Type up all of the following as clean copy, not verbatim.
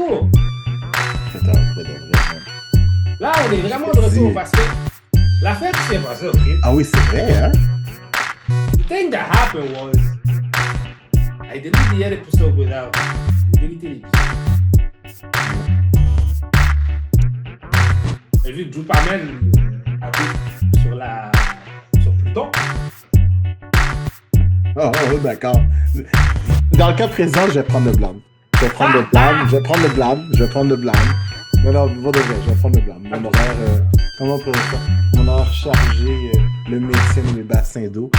retour. Attends, pour de vrai. Là, on est vraiment de retour parce que l'affaire qui s'est passée, OK? Ah oui, c'est vrai, hein? The thing that happened was I deleted the episode without deleting l'épisode. J'ai vu que Drew Parman sur Pluton. Oh, oh, d'accord. Dans le cas présent, je vais prendre le blâme. Je vais prendre le blâme. Non, non, pour de vrai, je vais prendre le blâme. Mon horaire, comment on peut dire ça? Mon horaire chargé, le médecin de mes bassins d'eau.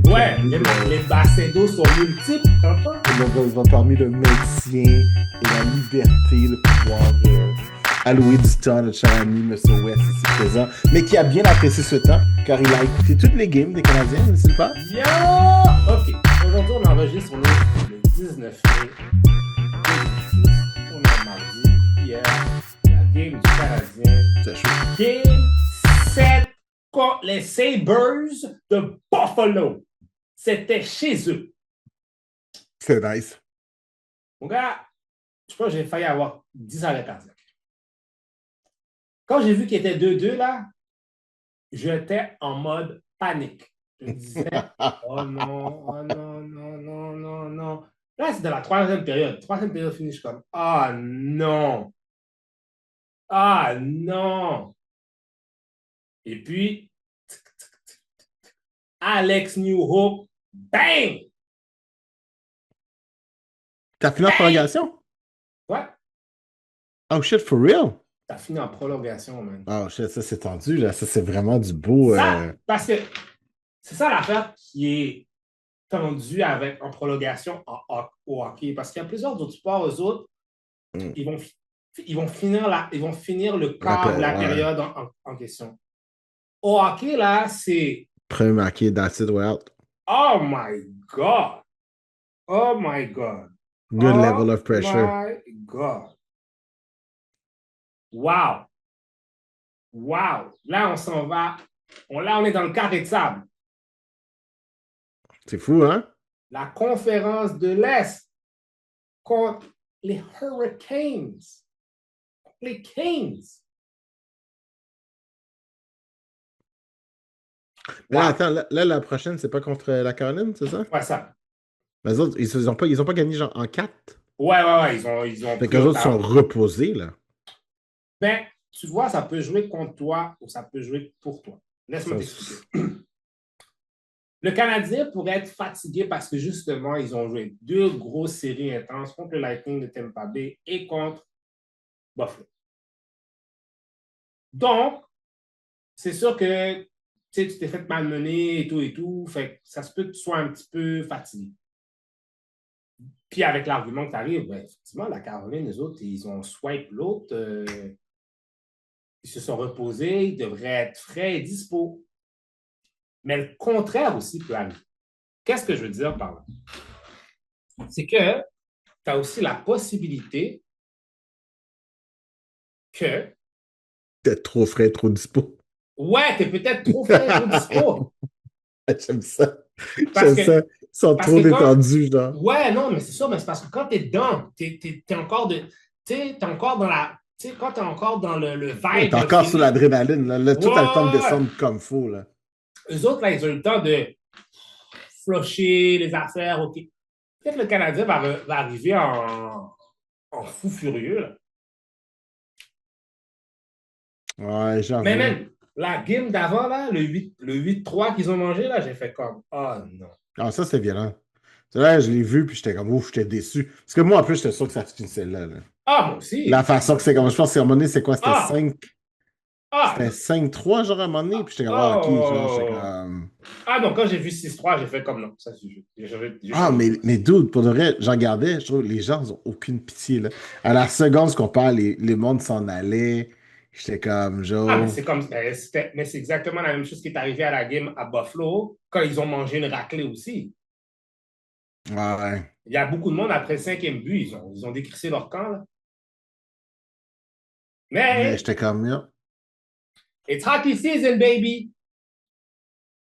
Ouais, les bassins d'eau sont multiples, t'entends? Ils ont permis le maintien et la liberté, le pouvoir allouer du temps à notre cher ami, M. West, ici présent, mais qui a bien apprécié ce temps, car il a écouté toutes les games des Canadiens, n'est-ce pas? Yo! OK. Aujourd'hui, on enregistre, on est le 19 mai 2006. On est mardi. Hier, la game du Canadien. C'est chaud. Game 7 contre les Sabres de Buffalo. C'était chez eux. C'est nice. Mon gars, je pense que j'ai failli avoir 10 arrêts cardiaques. Quand j'ai vu qu'il était 2-2, là, j'étais en mode panique. Je me disais, oh non, oh non, non, non, non, non. Là, c'est dans la troisième période. Troisième période finie, je suis comme, ah non. Ah non. Et puis, Alex New Hope, bang! T'as fini en prolongation? Ouais, Oh shit, for real? t'as fini en prolongation, man. Oh shit, ça c'est tendu, là. Ça c'est vraiment du beau. Ça, parce que c'est ça l'affaire qui est tendue avec en prolongation au hockey. Parce qu'il y a plusieurs autres sports, eux autres, ils vont finir le quart de la période en question. Au hockey, là, c'est. Premier marqué, that's it, we're out. Oh my God! Oh my God! Good level of pressure. Oh my God! Wow! Wow! Là, on s'en va. Là, on est dans le carré de sable. C'est fou, hein? La conférence de l'Est contre les Hurricanes. Les Kings. Mais là, attends, là, la prochaine, c'est pas contre la Caroline, c'est ça? Ouais, ça. Les autres, ils ont pas gagné genre en 4. Ouais. Ils ont Fait que les autres sont reposés, là. Ben, tu vois, ça peut jouer contre toi ou ça peut jouer pour toi. Laisse-moi t'expliquer. Le Canadien pourrait être fatigué parce que justement, ils ont joué 2 grosses séries intenses contre le Lightning de Tampa Bay et contre Buffalo. Donc, c'est sûr que tu t'es fait malmener et tout, fait que ça se peut que tu sois un petit peu fatigué. Puis avec l'argument que tu arrives, ben, effectivement, la Caroline, les autres, ils ont swipe l'autre, ils se sont reposés, ils devraient être frais et dispo. Mais le contraire aussi peut arriver. Qu'est-ce que je veux dire par là? C'est que tu as aussi la possibilité que. Peut-être trop frais, trop dispo. Ouais, tu es peut-être trop frais, trop dispo. J'aime ça. J'aime ça. Ils sont trop détendus, genre. Ouais, non, mais c'est ça, mais c'est parce que quand tu es dedans, tu es encore dans la. Tu sais, quand tu es encore dans le vibe. T'es encore sur l'adrénaline, là. Tout a le temps de descendre comme faux, là. Eux autres, là, ils ont eu le temps de flusher les affaires, OK. Peut-être que le Canadien va arriver en fou furieux, là. Ouais, j'avoue. Mais même, la game d'avant, là, le 8-3 qu'ils ont mangé, là, j'ai fait comme, oh non. Ah, ça, c'est violent. Là, je l'ai vu, puis j'étais comme, ouf, j'étais déçu. Parce que moi, en plus, j'étais sûr que ça finissait là. Ah, moi aussi. La façon que c'est comme, je pense qu'à un moment donné, c'est quoi? C'était 5. Ah! C'était 5-3, genre, à un moment donné, puis j'étais comme, ah, ok, genre, j'étais comme. Ah, donc quand j'ai vu 6-3, j'ai fait comme non, ça suffit. Mais dude, pour de vrai, j'en regardais, je trouve que les gens n'ont aucune pitié, là. À la seconde qu'on parle, les mondes s'en allaient. J'étais comme, genre. Ah, mais c'est comme. Mais c'est exactement la même chose qui est arrivé à la game à Buffalo quand ils ont mangé une raclée aussi. Ouais. Il y a beaucoup de monde après le 5e but, ils ont décrissé leur camp, là. Mais j'étais comme, yeah. It's hockey season, baby!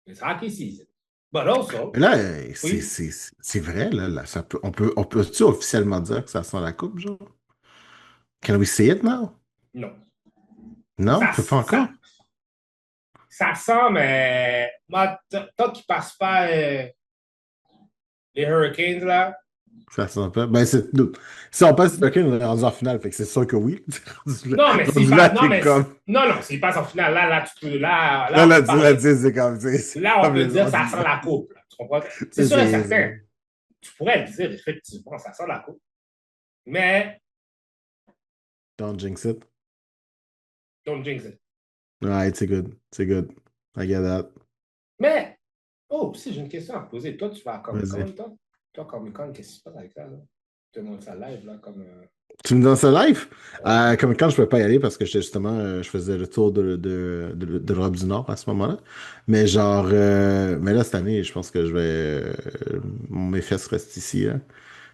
It's hockey season. But also. Mais là, c'est vrai, là, on peut-tu officiellement dire que ça sent la coupe, genre? Can we see it now? Non. Non, on Ça, peut pas encore. ça, ça sent, mais moi, tant qu'ils passent pas les Hurricanes, là, Ça sent pas. Ben, si on passe le on est rendu en finale, fait que c'est sûr que oui. non, mais s'ils Rendu là, passent, non, t'es mais, comme. non, non, s'ils passent en finale, là, tu peux, Là, on là, peut tu l'as parler. dit, c'est comme. C'est Là, on comme peut le. dire, ça sent la coupe, là, tu comprends? C'est C'est. sûr et certain. Tu pourrais le dire, effectivement, ça sent la coupe. Mais, Don't jinx it. don't jinx it. Right, c'est good. C'est good. I get that. Mais, oh, si j'ai une question à te poser. Toi, tu vas à Vas-y. Comic-Con, toi? Toi, Comic-Con, qu'est-ce qui se passe avec ça, là? Je te montre ça live, là, comme. Tu me donnes ça live? Ouais. Comme quand je ne pouvais pas y aller parce que j'étais justement, je faisais le tour de l'Europe du Nord à ce moment-là. Mais genre, mais là, cette année, je pense que je vais. Mes fesses restent ici, hein.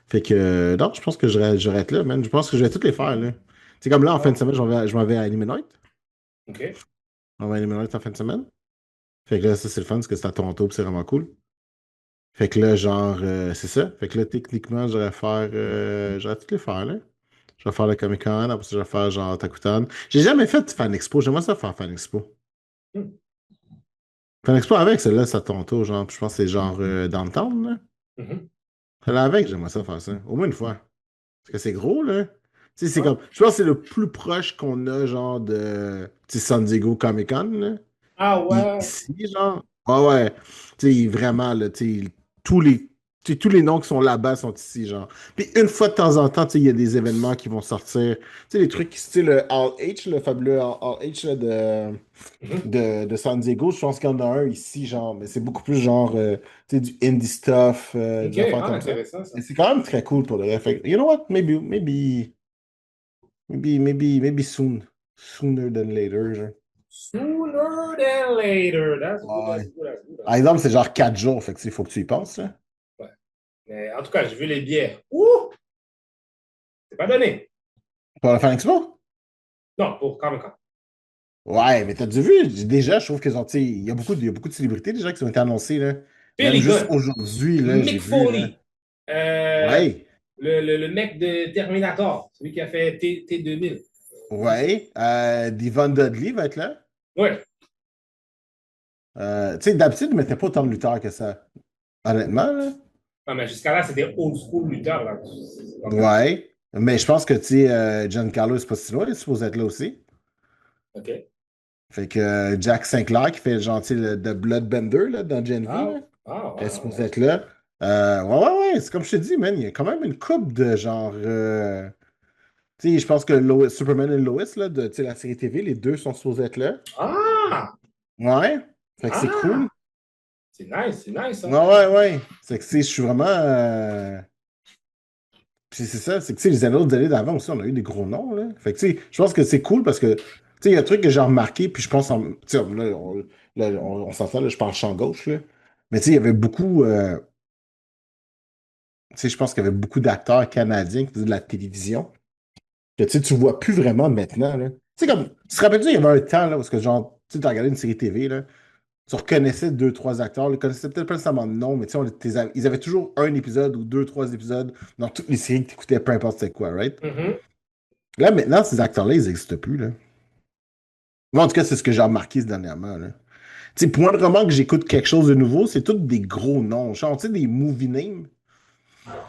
Fait que, non, je pense que je vais être là, man. Je pense que je vais toutes les faire, là. C'est comme là, en fin de Ah, semaine, je m'en vais à Illinois. OK. On va à Illinois en fin de semaine. Fait que là, ça, c'est le fun parce que c'est à Toronto, puis c'est vraiment cool. Fait que là, genre, c'est ça. Fait que là, techniquement, j'aurais toutes les faire, là. Je vais faire le Comic-Con, après ça, je vais faire genre Takutan. J'ai jamais fait de Fan Expo. J'aimerais ça faire Fan Expo. Hmm. Fan Expo avec, celle-là, c'est à Toronto, genre. Puis je pense que c'est genre downtown, là. Mhm. Celle-là avec, j'aimerais ça faire ça. Au moins une fois. Parce que c'est gros, là. Tu sais, c'est Ouais. comme. Je pense que c'est le plus proche qu'on a, genre, de. Tu sais, San Diego Comic-Con, là. Ah ouais. Ici, genre. Ah ouais. Tu sais, vraiment, là, tu sais, tous les, tous les noms qui sont là-bas sont ici, genre. Puis une fois de temps en temps, tu sais, il y a des événements qui vont sortir. Tu sais, les trucs style le All H, le fabuleux All H là, Mhm. de San Diego. Je pense qu'il y en a un ici, genre, mais c'est beaucoup plus genre, tu sais, du indie stuff, OK. des affaires Ah, comme ça. intéressant, ça. Et c'est quand même très cool pour le vrai. Fait que, you know what? Maybe soon. Sooner than later, genre. Sooner than later. That's good, that's Ouais. good, that's good, Par that's good. exemple, c'est genre 4 jours, fait que, il faut que tu y penses, là. Ouais. Mais en tout cas, j'ai vu les billets. Ouh! C'est pas donné. Pour la Fan Expo? Non, pour Comic-Con. Ouais, mais t'as dû vu, déjà, je trouve qu'ils ont, tu sais, il y a beaucoup de célébrités déjà qui ont été annoncées, là. Même Billy juste Gunn. aujourd'hui, là, j'ai Mick vu, là. Foley. Euh, Ouais, le mec de Terminator. Celui qui a fait T2000. ouais. Devon Dudley va être là. Ouais. Tu sais, d'habitude, ils mettaient pas autant de lutteurs que ça. Honnêtement, là. Non, mais jusqu'à là, c'était old school lutteur, là. Ouais. Mais je pense que, tu sais, Giancarlo Esposito, il est supposé être là aussi. OK. Fait que Jack Sinclair, qui fait genre, tu sais, le de Bloodbender, là, dans Gen V, Ah, là, ah, est ouais, supposé ouais. être là. Ouais. C'est comme je te dis, man, il y a quand même une coupe de genre. Tu sais, je pense que Superman et Lois, là, de tu sais, la série TV, les deux sont supposés être là. Ah! Ouais. Fait que c'est cool. Ah! C'est nice, hein? Ouais. C'est que, tu sais, je suis vraiment. Puis c'est ça, c'est que, tu sais, les autres années d'avant aussi, on a eu des gros noms, là. Fait que, tu sais, je pense que c'est cool parce que, tu sais, il y a un truc que j'ai remarqué, puis je pense, tu sais, on s'entend, là, je parle champ gauche, là. Mais, tu sais, il y avait beaucoup. Tu sais, je pense qu'il y avait beaucoup d'acteurs canadiens qui faisaient de la télévision. Que, tu sais, tu vois plus vraiment maintenant, là. Tu sais, comme, tu te rappelles-tu, il y avait un temps, là, parce que, genre, tu sais, tu regardais une série TV, là. Tu reconnaissais deux, trois acteurs. Ils connaissaient peut-être pas nécessairement de nom, mais tu sais, ils avaient toujours un épisode ou deux, trois épisodes dans toutes les séries que tu écoutais, peu importe c'est quoi, right? Mhm. Là, maintenant, ces acteurs-là, ils n'existent plus, là. Moi, en tout cas, c'est ce que j'ai remarqué dernièrement, là. Tu sais, moindrement que j'écoute quelque chose de nouveau, c'est tous des gros noms. Genre, tu sais, des movie names.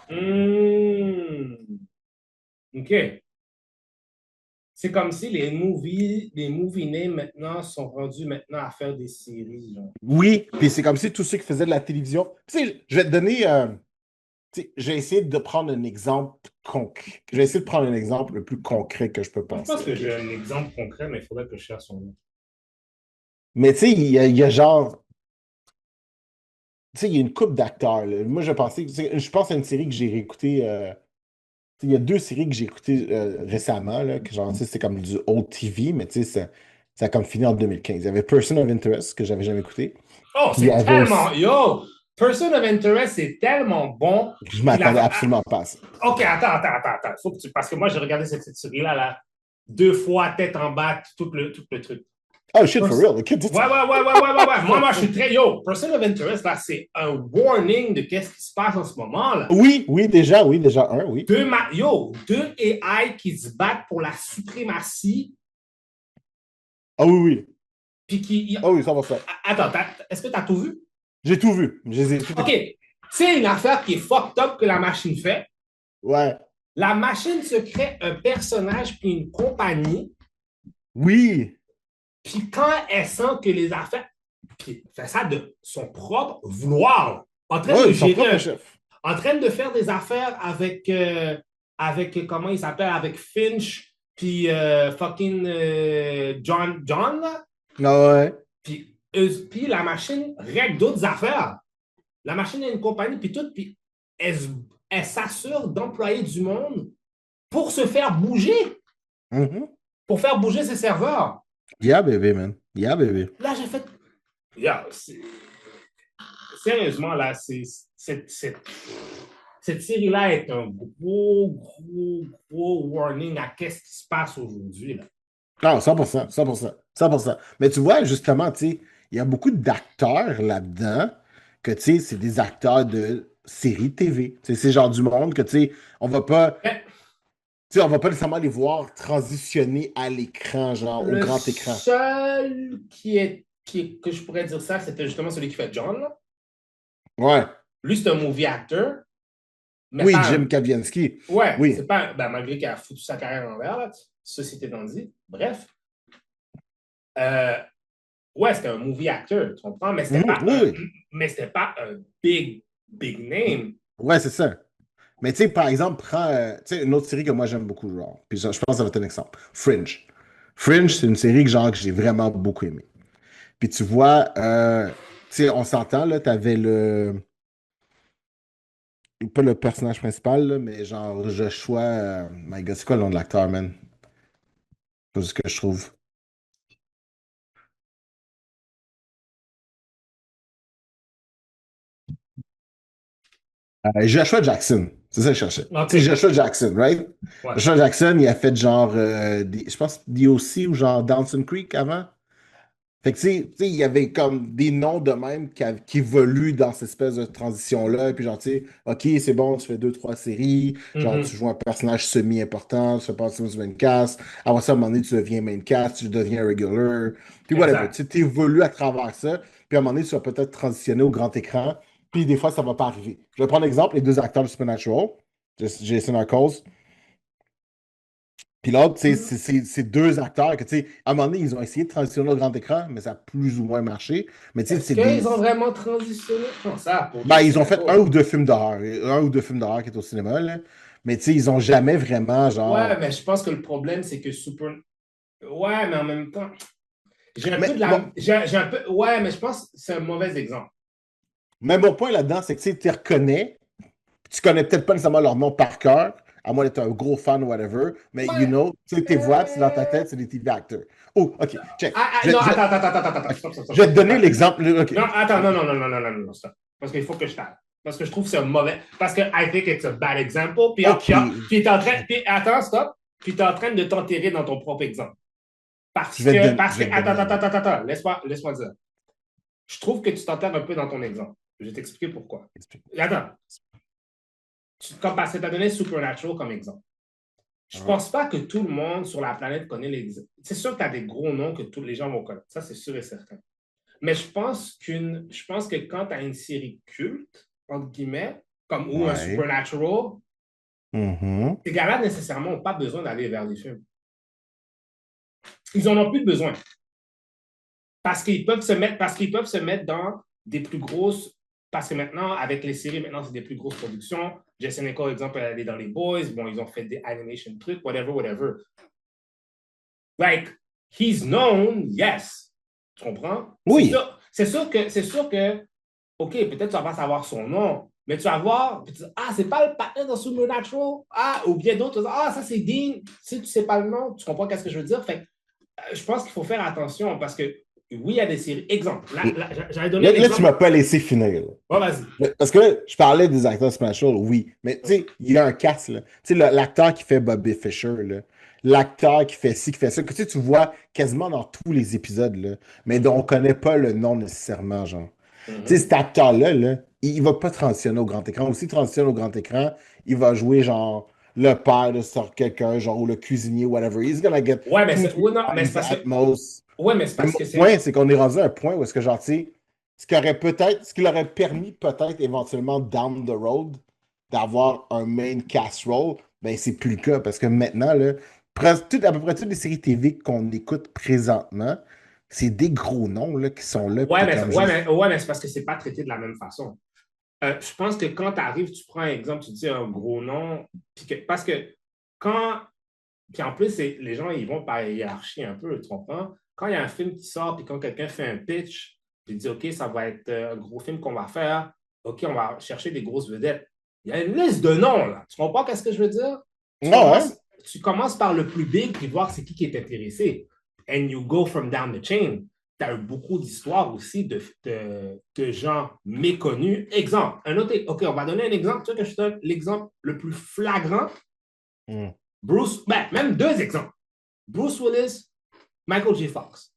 Hmm. OK. C'est comme si les movie names maintenant sont rendus maintenant à faire des séries, genre. Oui, puis c'est comme si tous ceux qui faisaient de la télévision. Tu sais, je vais te donner. Tu sais, je vais essayer de prendre un exemple concret. Je vais essayer de prendre un exemple le plus concret que je peux Moi, je pense penser, que OK? j'ai un exemple concret, mais il faudrait que je cherche son nom. Mais tu sais, il y a genre. Tu sais, il y a une couple d'acteurs, là. Moi, je pensais. Je pense à une série que j'ai réécoutée. Tu sais, il y a deux séries que j'ai écoutées récemment, là, que genre, tu sais, c'était comme du old TV, mais tu sais, ça a comme fini en 2015. Il y avait Person of Interest, que j'avais jamais écouté. Oh, Puis il y c'est avait tellement. aussi. Yo! Person of Interest, c'est tellement bon. Je Puis m'attendais absolument pas à ça. OK, attends. Faut que tu... Parce que moi, j'ai regardé cette série-là, là, deux fois, tête en bas, tout le truc. Oh shit, for real. Okay, Ouais. Moi, je suis très. Yo, Person of Interest, là, c'est un warning de qu'est-ce qui se passe en ce moment, là. Oui, déjà un, oui. Deux AI qui se battent pour la suprématie. Ah oui. Puis qui. Ah oui, ça va ça. Attends, est-ce que tu as tout vu? J'ai tout vu. Je les ai tout OK. C'est une affaire qui est fucked up que la machine fait. Ouais. La machine se crée un personnage puis une compagnie. Oui. Puis quand elle sent que les affaires. Puis fait ça de son propre vouloir. En train de gérer. En train de faire des affaires avec. Comment il s'appelle? Avec Finch. Puis fucking John, là. Ah ouais. Puis la machine règle d'autres affaires. La machine a une compagnie, puis tout, puis elle s'assure d'employer du monde pour se faire bouger. Pour faire bouger ses serveurs. Yeah, baby, man. Yeah, baby. Là, j'ai fait. Yeah, sérieusement, là, cette série-là est un gros warning à qu'est-ce qui se passe aujourd'hui, là. Ah, 100%. Mais tu vois, justement, tu sais, il y a beaucoup d'acteurs là-dedans que, tu sais, c'est des acteurs de séries TV. C'est genre du monde que, tu sais, on va pas... Tu sais, on va pas nécessairement les voir transitionner à l'écran, genre au grand écran. Le seul que je pourrais dire ça, c'était justement celui qui fait John, là. Ouais. Lui, c'est un movie actor. Oui, Jim Kavinsky. Ouais, oui. C'est pas... Ben, malgré qu'il a foutu sa carrière en l'air, là, ceci étant dit. Bref. Ouais, c'était un movie actor, tu comprends? Mais c'était pas un big name. Ouais, c'est ça. Mais tu sais, par exemple, prends une autre série que moi j'aime beaucoup, genre. Puis je pense que ça va être un exemple. Fringe. Fringe, c'est une série que j'ai vraiment beaucoup aimé. Puis tu vois, tu sais, on s'entend, là, t'avais pas le personnage principal, là, mais genre Joshua. My God, c'est quoi le nom de l'acteur, man? C'est ce que je trouve. Joshua Jackson. C'est ça que je cherchais. Okay. C'est Joshua Jackson, right? Ouais. Joshua Jackson, il a fait genre, je pense, DOC ou genre Dawson Creek avant. Fait que, tu sais, il y avait comme des noms de même qui évoluent dans cette espèce de transition-là. Puis, genre, tu sais, OK, c'est bon, tu fais 2, 3 séries. Genre, tu joues un personnage semi-important, tu fais passer du main cast. Après ça, à un moment donné, tu deviens main cast, tu deviens regular. Puis, whatever. Tu évolues à travers ça. Puis, à un moment donné, tu vas peut-être transitionner au grand écran. Puis, des fois, ça va pas arriver. Je vais prendre l'exemple, les 2 acteurs de Supernatural, Jason Ackles. Puis l'autre, c'est 2 acteurs que, tu sais, à un moment donné, ils ont essayé de transitionner au grand écran, mais ça a plus ou moins marché. Mais tu sais, est-ce qu'ils ont vraiment transitionné? Non, ça ben, ils ont fait 1 ou 2 films d'horreur. 1 ou 2 films d'horreur qui est au cinéma, là. Mais tu sais, ils ont jamais vraiment, genre... Ouais, mais je pense que le problème, c'est que Ouais, mais en même temps... J'ai un peu de la... J'ai un peu... Ouais, mais je pense que c'est un mauvais exemple. Mais mon point là-dedans, c'est que tu les reconnais, tu connais peut-être pas nécessairement leur nom par cœur, à moins d'être un gros fan ou whatever, mais ouais. you know, tu sais, tes voix, c'est dans ta tête, c'est des TV actors. Oh, OK, check. Non, attends. Stop. Je vais te donner l'exemple. Okay. Non, attends, non, stop. Parce qu'il faut que je t'arrête. Parce que je trouve que c'est un mauvais... Parce que I think it's a bad example. Puis, t'es en train... Attends, stop. Puis t'es en train de t'enterrer dans ton propre exemple. Parce que... Attends. Laisse-moi dire. Je trouve que tu t'enterres un peu dans ton exemple. Je vais t'expliquer pourquoi. Attends. Parce que tu as donné Supernatural comme exemple. Je ne pense pas que tout le monde sur la planète connaît les... C'est sûr que tu as des gros noms que tous les gens vont connaître. Ça, c'est sûr et certain. Mais je pense que quand tu as une série culte, entre guillemets, ou un Supernatural, ces gars-là, nécessairement, n'ont pas besoin d'aller vers les films. Ils n'en ont plus besoin. Parce qu'ils peuvent se mettre dans des plus grosses... Parce que maintenant, avec les séries, maintenant, c'est des plus grosses productions. Jason Ackles, exemple, elle est dans les Boys. Bon, ils ont fait des animation trucs, whatever. Like, he's known, yes. Tu comprends? Oui. C'est sûr que, OK, peut-être tu vas pas savoir son nom, mais tu vas voir, puis tu dis, c'est pas le partenaire dans Supernatural. Ou bien d'autres, ça c'est Dean. Si tu sais pas le nom, tu comprends qu'est-ce que je veux dire? Fait je pense qu'il faut faire attention parce que oui, il y a des séries. Exemple. J'avais donné là, tu ne m'as pas laissé finir. Ouais, vas-y. Parce que là, je parlais des acteurs Supernatural, oui. Mais tu sais, il y a un casse, là. Tu sais, l'acteur qui fait Bobby Fischer, là. l'acteur qui fait ci, qui fait ça, que tu vois quasiment dans tous les épisodes, là, mais dont on connaît pas le nom nécessairement, genre. Tu sais, Mhm. cet acteur-là, là, il va pas transitionner au grand écran. Ou s'il transitionne au grand écran, il va jouer, genre, le père de sur quelqu'un, genre, ou le cuisinier, whatever. He's gonna get Ouais, mais two, c'est three ouais, non, mais c'est lines parce que at most. ouais, mais c'est Mais parce mon que c'est point, c'est qu'on est rendu à un point où est-ce que, genre, tu sais, ce qui aurait permis peut-être éventuellement down the road d'avoir un main cast role, ben c'est plus le cas parce que maintenant, là, à peu près toutes les séries TV qu'on écoute présentement, c'est des gros noms là, qui sont là, puis ouais, t'es mais comme juste. ouais, mais c'est parce que c'est pas traité de la même façon. Je pense que quand tu arrives, tu prends un exemple, tu dis un gros nom, parce que quand puis en plus, les gens, ils vont par hiérarchie un peu, tu comprends? Quand il y a un film qui sort, puis quand quelqu'un fait un pitch, puis dit, OK, ça va être un gros film qu'on va faire, OK, on va chercher des grosses vedettes. Il y a une liste de noms, là. Tu comprends qu'est-ce que je veux dire? Tu Non, ouais. commences, tu commences par le plus big, puis voir c'est qui est intéressé. And you go from down the chain. Tu as eu beaucoup d'histoires aussi de gens méconnus. Exemple, un autre, OK, on va donner un exemple. Tu veux que je te donne l'exemple le plus flagrant? Mm. Bruce, ben, même deux exemples. Bruce Willis, Michael J. Fox.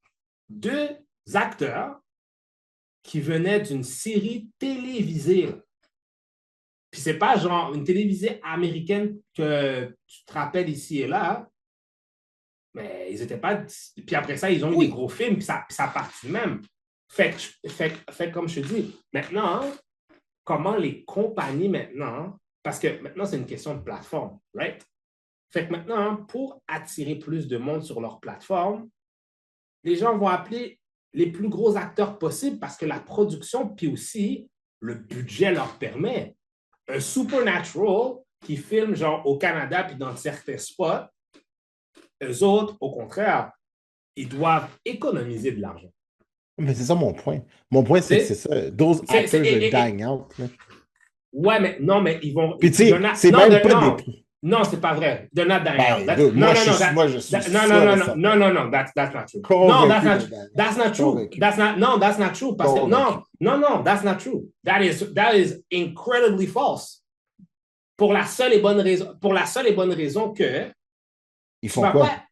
Deux acteurs qui venaient d'une série télévisée. Puis c'est pas genre une télévisée américaine que tu te rappelles ici et là, mais ils étaient pas. Puis après ça, ils ont eu des Oui. gros films, puis ça partit même. Fait comme je te dis, maintenant, comment les compagnies maintenant, parce que maintenant, c'est une question de plateforme, right? Fait que maintenant, pour attirer plus de monde sur leur plateforme, les gens vont appeler les plus gros acteurs possibles parce que la production, puis aussi le budget leur permet. Un Supernatural qui filme genre au Canada puis dans certains spots, eux autres, au contraire, ils doivent économiser de l'argent. Mais c'est ça mon point. Mon point, c'est que c'est C'est, ça. Those actors are dying out. Là. ouais, mais non, mais ils vont. Puis tu sais, c'est Non, même pas des. non, non, c'est pas vrai. They're not dying out. Ben, dude, Non, non, non, moi, je suis no, no, sûr et no, no, certain. no, no, no, that's not true. No, Convaincu de dying out. that's not true. Convaincu. No, that's not true. Parce que, Convaincu. non, that's not true. That is incredibly false. Pour la seule et bonne raison que Ils tu font vas quoi? pas.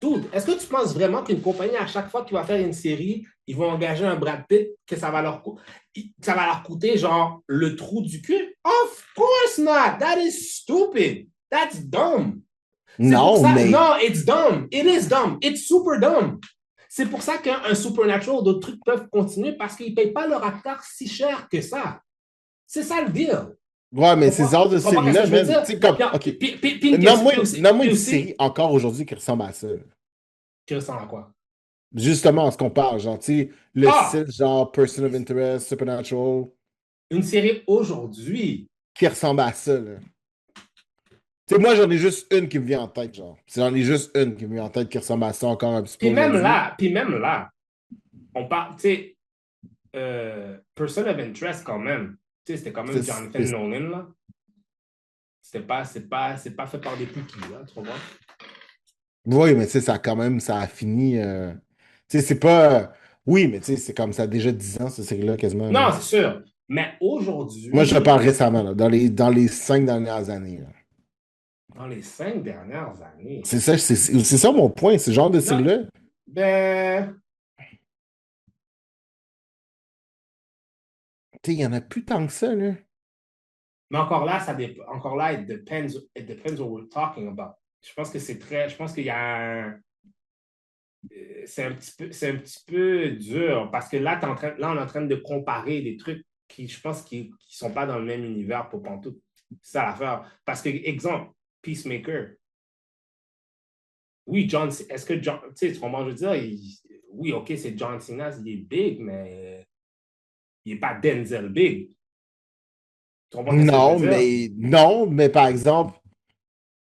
Dude, est-ce que tu penses vraiment qu'une compagnie, à chaque fois qu'il va faire une série, ils vont engager un Brad Pitt, que ça va leur coûter genre le trou du cul? Of course not! That is stupid! That's dumb! C'est pour Non, ça. mais. Non, it's dumb! It is dumb! It's super dumb! C'est pour ça qu'un Supernatural, d'autres trucs peuvent continuer parce qu'ils ne payent pas leur acteur si cher que ça. C'est ça le deal. Ouais, mais ces genres de séries-là, même. Tu sais, comme. OK. Nomme-moi une série encore aujourd'hui qui ressemble à ça. Qui ressemble à quoi? Justement, en ce qu'on parle, genre, tu sais, le style, genre, Person of Interest, Supernatural. Une série aujourd'hui. Qui ressemble à ça, là. Tu sais, moi, j'en ai juste une qui me vient en tête, genre. J'en ai juste une qui me vient en tête qui ressemble à ça encore un petit peu. Puis même là, on parle, tu sais, Person of Interest quand même. Tu sais, c'était quand même Jonathan Nolan, là. C'est pas fait par des cookies, là, tu comprends? Oui, mais tu sais, ça a fini. Tu sais, c'est pas. Oui, mais tu sais, c'est comme ça a déjà 10 ans, cette série-là, quasiment. Non, Là. c'est sûr. Mais aujourd'hui. Moi, je reparle récemment, là, dans les 5 dernières années. Là. Dans les 5 dernières années. C'est ça mon point, ce genre de série-là. Ben. Tu sais, il n'y en a plus tant que ça, là. Mais encore là, it depends what we're talking about. Je pense que je pense qu'il y a un. C'est un petit peu dur parce que là, on est en train de comparer des trucs qui, je pense, qui ne sont pas dans le même univers pour pantoute. C'est ça l'affaire. Parce que, exemple, Peacemaker. Oui, est-ce que John, tu sais, comment je veux dire, oui, OK, c'est John Cena, il est big, mais il n'est pas Denzel big. Non, mais par exemple,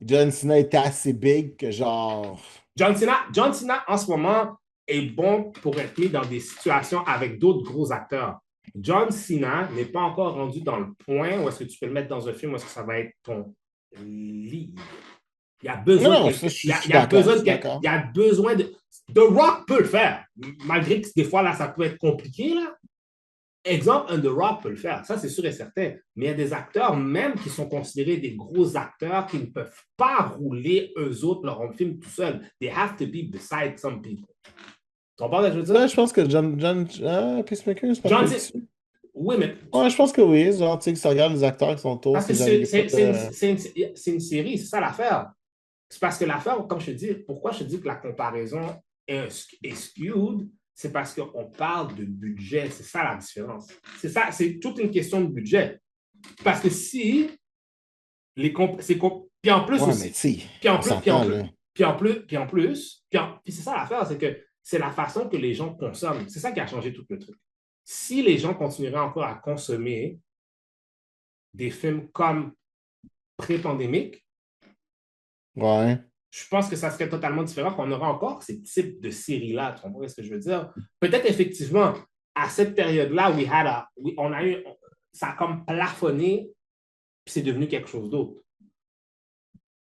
John Cena était assez big que genre. John Cena, en ce moment, est bon pour être mis dans des situations avec d'autres gros acteurs. John Cena n'est pas encore rendu dans le point où est-ce que tu peux le mettre dans un film où est-ce que ça va être ton lead. Il y a besoin il y a besoin de... The Rock peut le faire, malgré que des fois, là, ça peut être compliqué, là. Exemple, un The Rock peut le faire, ça c'est sûr et certain. Mais il y a des acteurs même qui sont considérés des gros acteurs qui ne peuvent pas rouler eux autres leur film tout seuls. They have to be beside some people. Tu comprends ce que je veux Là, dire? je pense que Peacemaker, c'est pas John, trop dessus. oui, mais Ouais, je pense que oui. Genre, tu sais, que ça regarde les acteurs qui sont autour, parce que c'est jamais des fois. c'est une série, c'est ça l'affaire. C'est parce que l'affaire, comme je te dis, pourquoi je te dis que la comparaison est skewed, c'est parce qu'on parle de budget. C'est ça la différence. C'est ça, c'est toute une question de budget. Parce que si les puis en plus Ouais, mais aussi, tu sais, puis en on plus, puis en s'entend, plus, là. puis c'est ça l'affaire, c'est que c'est la façon que les gens consomment. C'est ça qui a changé tout le truc. Si les gens continueraient encore à consommer des films comme pré-pandémique, Ouais. je pense que ça serait totalement différent, qu'on aurait encore ces types de séries-là. Tu comprends ce que je veux dire? Peut-être effectivement, à cette période-là, on a eu, ça a comme plafonné, puis c'est devenu quelque chose d'autre.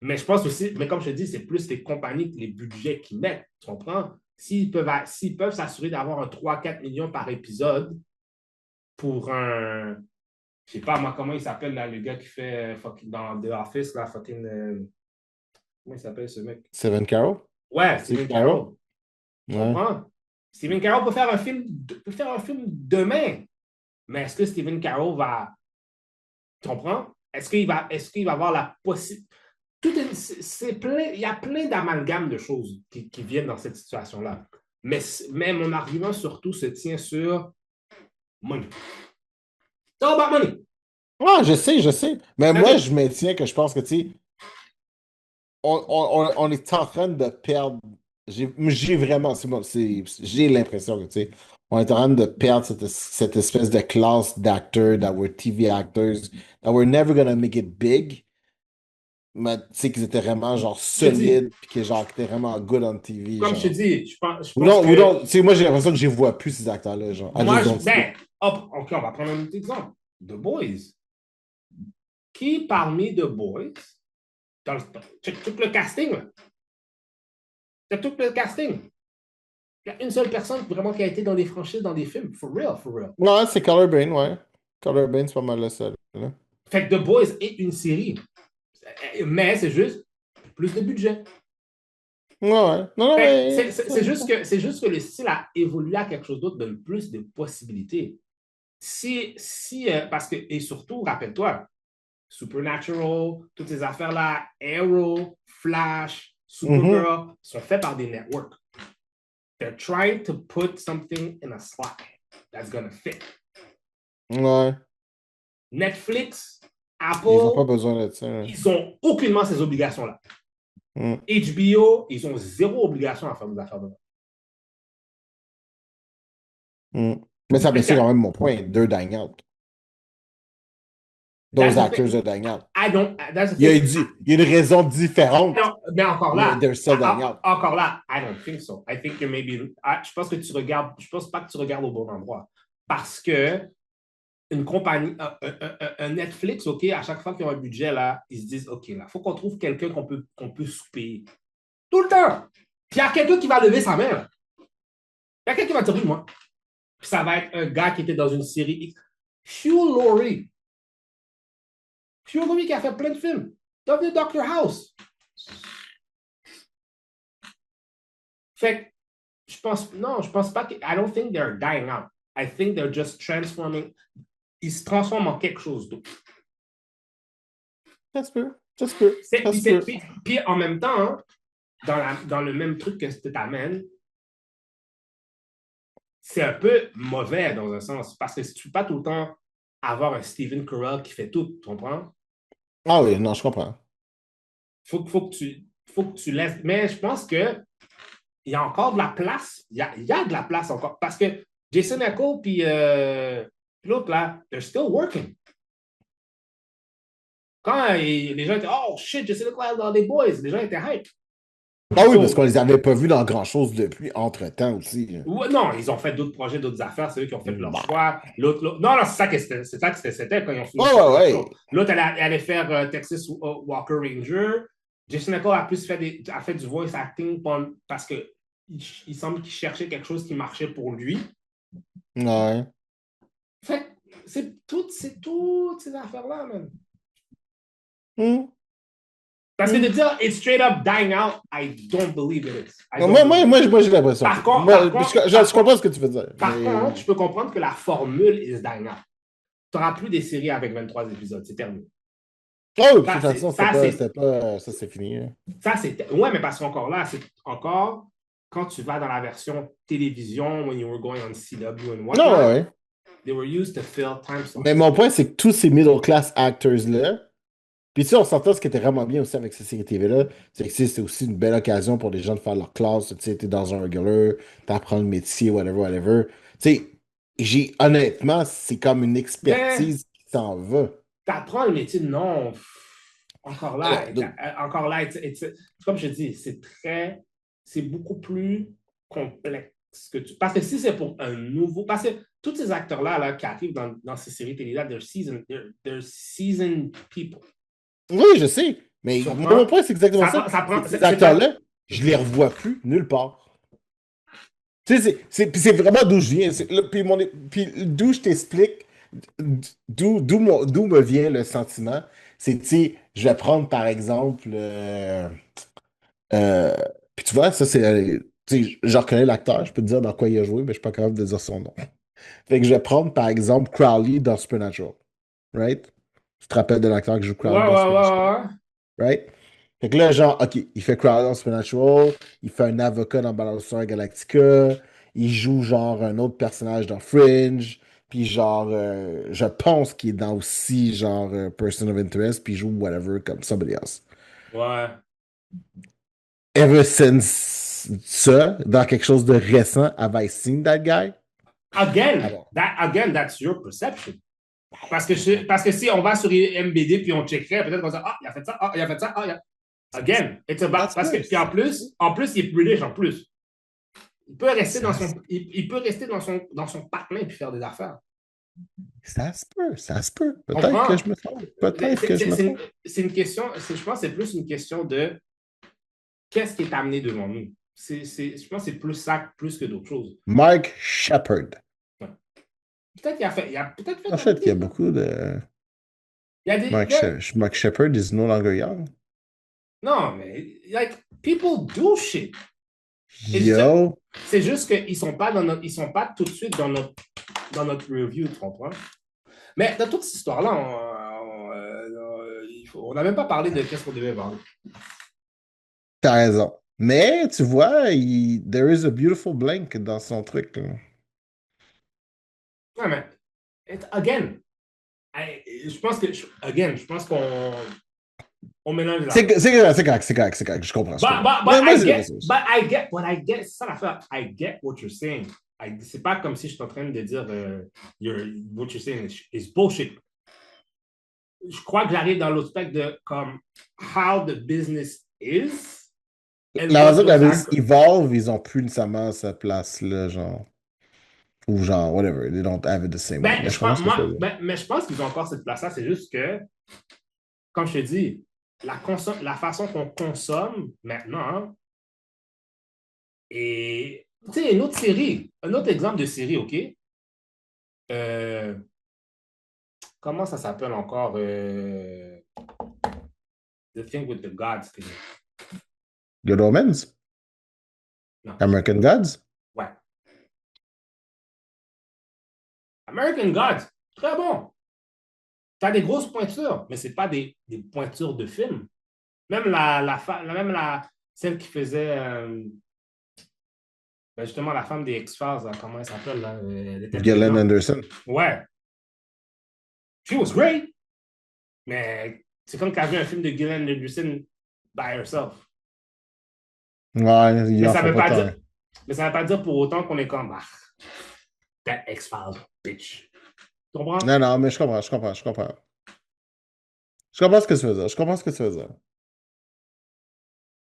Mais je pense aussi, mais comme je te dis, c'est plus les compagnies que les budgets qu'ils mettent. Tu comprends? S'ils peuvent s'assurer d'avoir un 3-4 millions par épisode pour un. Je sais pas, moi, comment il s'appelle, là, le gars qui fait dans The Office, là, comment il s'appelle ce mec? Steven Carroll? Ouais, Steve Steven Carroll? Carroll. Tu Ouais. comprends? Steven Carroll peut faire un film demain. Mais est-ce que Steven Carroll va. Tu comprends? Est-ce qu'il va avoir la possibilité. Il y a plein d'amalgames de choses qui viennent dans cette situation-là. Mais mon argument surtout se tient sur money. It's all about money. Ouais, je sais, je sais. Mais That's moi, it. je maintiens que je pense que, tu sais, on est en train de perdre. J'ai vraiment, j'ai l'impression que, tu sais, on est en train de perdre cette espèce de classe d'acteurs, that were TV actors, that were never gonna make it big, mais tu sais, qu'ils étaient vraiment, genre, Je te dis, solides, puis que, genre, qu'ils étaient vraiment good on TV, comme je te genre. dis, je pense que Tu sais, moi, j'ai l'impression que je les vois plus, ces acteurs-là, genre. I moi, just don't see it. hop, OK, on va prendre un autre exemple. The Boys. Qui parmi The Boys, check tout le casting, là. Check tout le casting. Il y a une seule personne vraiment qui a été dans des franchises, dans des films. For real, for real. Ouais, c'est Color Bane, ouais. Color Bane, c'est pas mal le seul, là. Fait que The Boys est une série. Mais c'est juste plus de budget. Ouais, ouais. Non, non, Fait que mais. c'est juste que le style a évolué à quelque chose d'autre, donne plus de possibilités. Parce que, et surtout, rappelle-toi, Supernatural, toutes ces affaires-là, Arrow, Flash, Mhm. Supergirl, sont faits par des networks. They're trying to put something in a slot that's gonna fit. Ouais. Netflix, Ils n'ont pas Apple, besoin de ça, là. ils ont aucunement ces obligations-là. Mm. HBO, ils ont zéro obligation à faire des affaires de même. Mm. Mais ça Fait c'est que, quand même mon point. They're dying out. that's Those the thing. actors are dying out. That's the Il y a, thing. il y a une raison différente, Non, mais encore mais là, they're still dying out. encore là, I don't think so. I think you maybe. Je pense que je pense pas que tu regardes au bon endroit. Parce que une compagnie, un Netflix, OK, à chaque fois qu'ils ont un budget, là, ils se disent, OK, là, il faut qu'on trouve quelqu'un qu'on peut sous-payer. Tout le temps. Puis il y a quelqu'un qui va lever sa main, là. Il y a quelqu'un qui va dire, oui, moi. Puis ça va être un gars qui était dans une série X. Hugh Laurie. Hugh Laurie qui a fait plein de films. Devenu Dr. House. Fait que, je pense pas que, I don't think they're dying out. I think they're just transforming. Ils se transforment en quelque chose d'autre. Ça se peut. Ça se peut. Ça se peut. Puis en même temps, hein, dans le même truc que tu t'amènes, c'est un peu mauvais dans un sens. Parce que si tu ne peux pas tout le temps avoir un Stephen Carell qui fait tout, tu comprends? Ah oui, non, je comprends. Faut que tu laisses. Mais je pense que il y a encore de la place. Il y a de la place encore. Parce que Jason Echo puis l'autre là, they're still working. Quand les gens étaient, oh shit, Jason Echo dans les boys, les gens étaient hype. Ah oui, parce qu'on les avait pas vus dans grand-chose depuis, entre-temps aussi. Non, ils ont fait d'autres projets, d'autres affaires. C'est eux qui ont fait leur Bah. choix. L'autre, non, c'est ça que c'était quand ils ont fini. Ouais. L'autre, elle allait faire Texas Walker Ranger. Jason Echo a fait du voice acting parce que il semble qu'il cherchait quelque chose qui marchait pour lui. Ouais. Fait c'est toutes ces affaires-là, man. Hmm. Parce que de dire it's straight up dying out, I don't believe it is. Non, moi, j'ai l'impression. Je comprends ce que tu veux dire. Par contre, je peux comprendre que la formule is dying out. Tu n'auras plus des séries avec 23 épisodes, c'est terminé. Oh, de toute façon, ça, c'est fini. Hein. Ouais, mais parce qu'encore là, c'est encore quand tu vas dans la version télévision, when you were going on CW and whatnot, non, ouais. They were used to fill time slots. Mais mon point, c'est que tous ces middle class actors-là, puis tu sais, on s'entend ce qui était vraiment bien aussi avec ces séries TV-là, c'est que c'est aussi une belle occasion pour les gens de faire leur classe, tu sais, t'es dans un regular, t'apprends le métier, whatever. Tu sais, honnêtement, c'est comme une expertise qui s'en va. T'apprends le métier, non. Encore là, comme je dis, c'est beaucoup plus complexe parce que si c'est pour un nouveau, parce que tous ces acteurs-là là, qui arrivent dans ces séries télé-là, they're seasoned people. Oui, je sais, mais mon point, c'est exactement ça. Ces acteurs-là, je les revois plus nulle part. Tu sais, c'est vraiment d'où je viens. Puis d'où je t'explique, d'où me vient le sentiment, c'est, tu sais, je vais prendre par exemple, puis tu vois, ça c'est, tu sais, je reconnais l'acteur, je peux te dire dans quoi il a joué, mais je suis pas capable de dire son nom. Fait que je vais prendre par exemple Crowley dans Supernatural, right? Tu te rappelles de l'acteur qui joue Crowley dans Supernatural? Right? Fait que là, genre, OK, il fait Crowley dans Supernatural, il fait un avocat dans Battlestar Galactica, il joue genre un autre personnage dans Fringe, puis genre, je pense qu'il est dans aussi genre Person of Interest, puis il joue whatever comme somebody else. Ouais. Ever since ça, dans quelque chose de récent, have I seen that guy? Again, that's your perception. Parce que si on va sur MBD puis on checkerait, peut-être qu'on va dire, ah, il a fait ça, ah, il a fait ça, ah, il a... Again, it's about... Parce que, puis en plus, il est British en plus. Il peut rester dans son partenaire et faire des affaires. Ça se peut. Peut-être que je me trompe. Peut-être que je me trompe. C'est une question, je pense que c'est plus une question de qu'est-ce qui est amené devant nous. Je pense que c'est plus ça, plus que d'autres choses. Mark Shepard. Ouais. Peut-être qu'il a fait. En fait, il y a beaucoup de. Mark Shepard is no longer young. Non, mais like, people do shit. Yo. C'est juste qu'ils sont pas tout de suite dans notre review, tu comprends? Mais dans toute cette histoire-là, on n'a même pas parlé de qu'est-ce qu'on devait vendre. T'as raison. Mais tu vois, there is a beautiful blank dans son truc. Là. Ouais, mais again, je pense qu'on mélange. C'est correct, je comprends. But I get, c'est ça l'affaire. I get what you're saying. C'est pas comme si je suis en train de dire what you're saying is bullshit. Je crois que j'arrive dans l'autre spectre de comme how the business is. La raison que la business evolve, ils ont plus nécessairement sa place là, genre. Ou genre, whatever, they don't have it the same way. Mais je pense qu'ils ont encore cette place-là, c'est juste que, comme je te dis, la façon qu'on consomme maintenant, et tu sais, une autre série, un autre exemple de série, OK? Comment ça s'appelle encore? The Thing with the Gods thing. Good Omens? Non. American Gods? Ouais. American Gods, très bon. T'as des grosses pointures, mais c'est pas des pointures de film. Même celle qui faisait justement la femme des X-Files, comment elle s'appelle là? Gillian Anderson. Ouais. She was great. Mais c'est comme qu'elle a vu un film de Gillian Anderson by herself. Ouais, mais ça veut pas dire pour autant qu'on est comme that X-Files, bitch. Tu comprends? Non, mais je comprends. Je comprends ce que tu veux dire.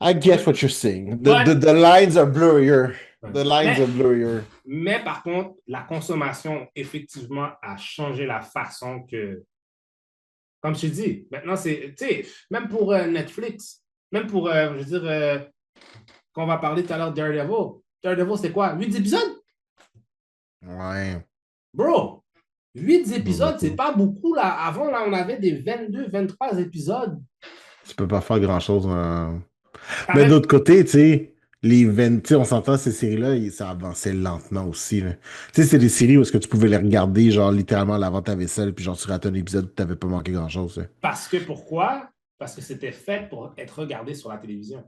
I get what you're saying. The lines are blurrier. Mais par contre, la consommation, effectivement, a changé la façon que... Comme je te dis, maintenant, c'est... Tu sais, même pour Netflix, même pour, je veux dire, qu'on va parler tout à l'heure de Daredevil. Daredevil, c'est quoi? 8 épisodes? Ouais. Bro, 8 épisodes, c'est pas beaucoup, là. Avant, là, on avait des 22, 23 épisodes. Tu peux pas faire grand-chose. Mais T'avais d'autre côté, tu sais, les 20, tu sais, on s'entend, ces séries-là, ça avançait lentement aussi, là. Tu sais, c'est des séries où est-ce que tu pouvais les regarder, genre, littéralement, lavant ta vaisselle, puis genre, tu ratais un épisode, tu t'avais pas manqué grand-chose, là. Parce que pourquoi? Parce que c'était fait pour être regardé sur la télévision.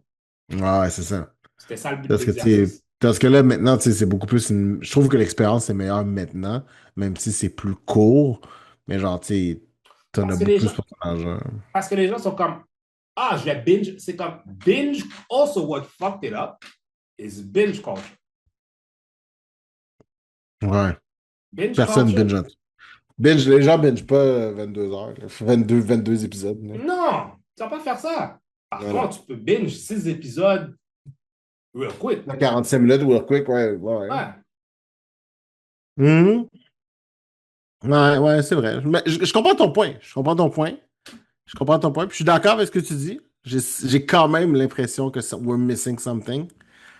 Ouais, ouais, c'est ça. C'était ça le but de Parce que, tu sais, l'exercice. parce que là, maintenant, tu sais, c'est beaucoup plus je trouve que l'expérience est meilleure maintenant, même si c'est plus court, mais genre, tu sais, t'en as Parce que beaucoup les plus gens, pour ton argent. parce que les gens sont comme, ah, je vais binge. C'est comme binge. Also, what fucked it up is binge culture. Ouais. Binge Personne culture, binge. Les gens binge pas 22 heures, là. 22 épisodes, là. non, tu vas pas faire ça. Par Non, non. contre, tu peux binge 6 épisodes real quick. 45 minutes, real quick, ouais, ouais. Ouais. Mhm. Ouais, ouais, c'est vrai. Mais je comprends ton point. Je comprends ton point. Je comprends ton point. Puis je suis d'accord avec ce que tu dis. J'ai quand même l'impression que we're missing something.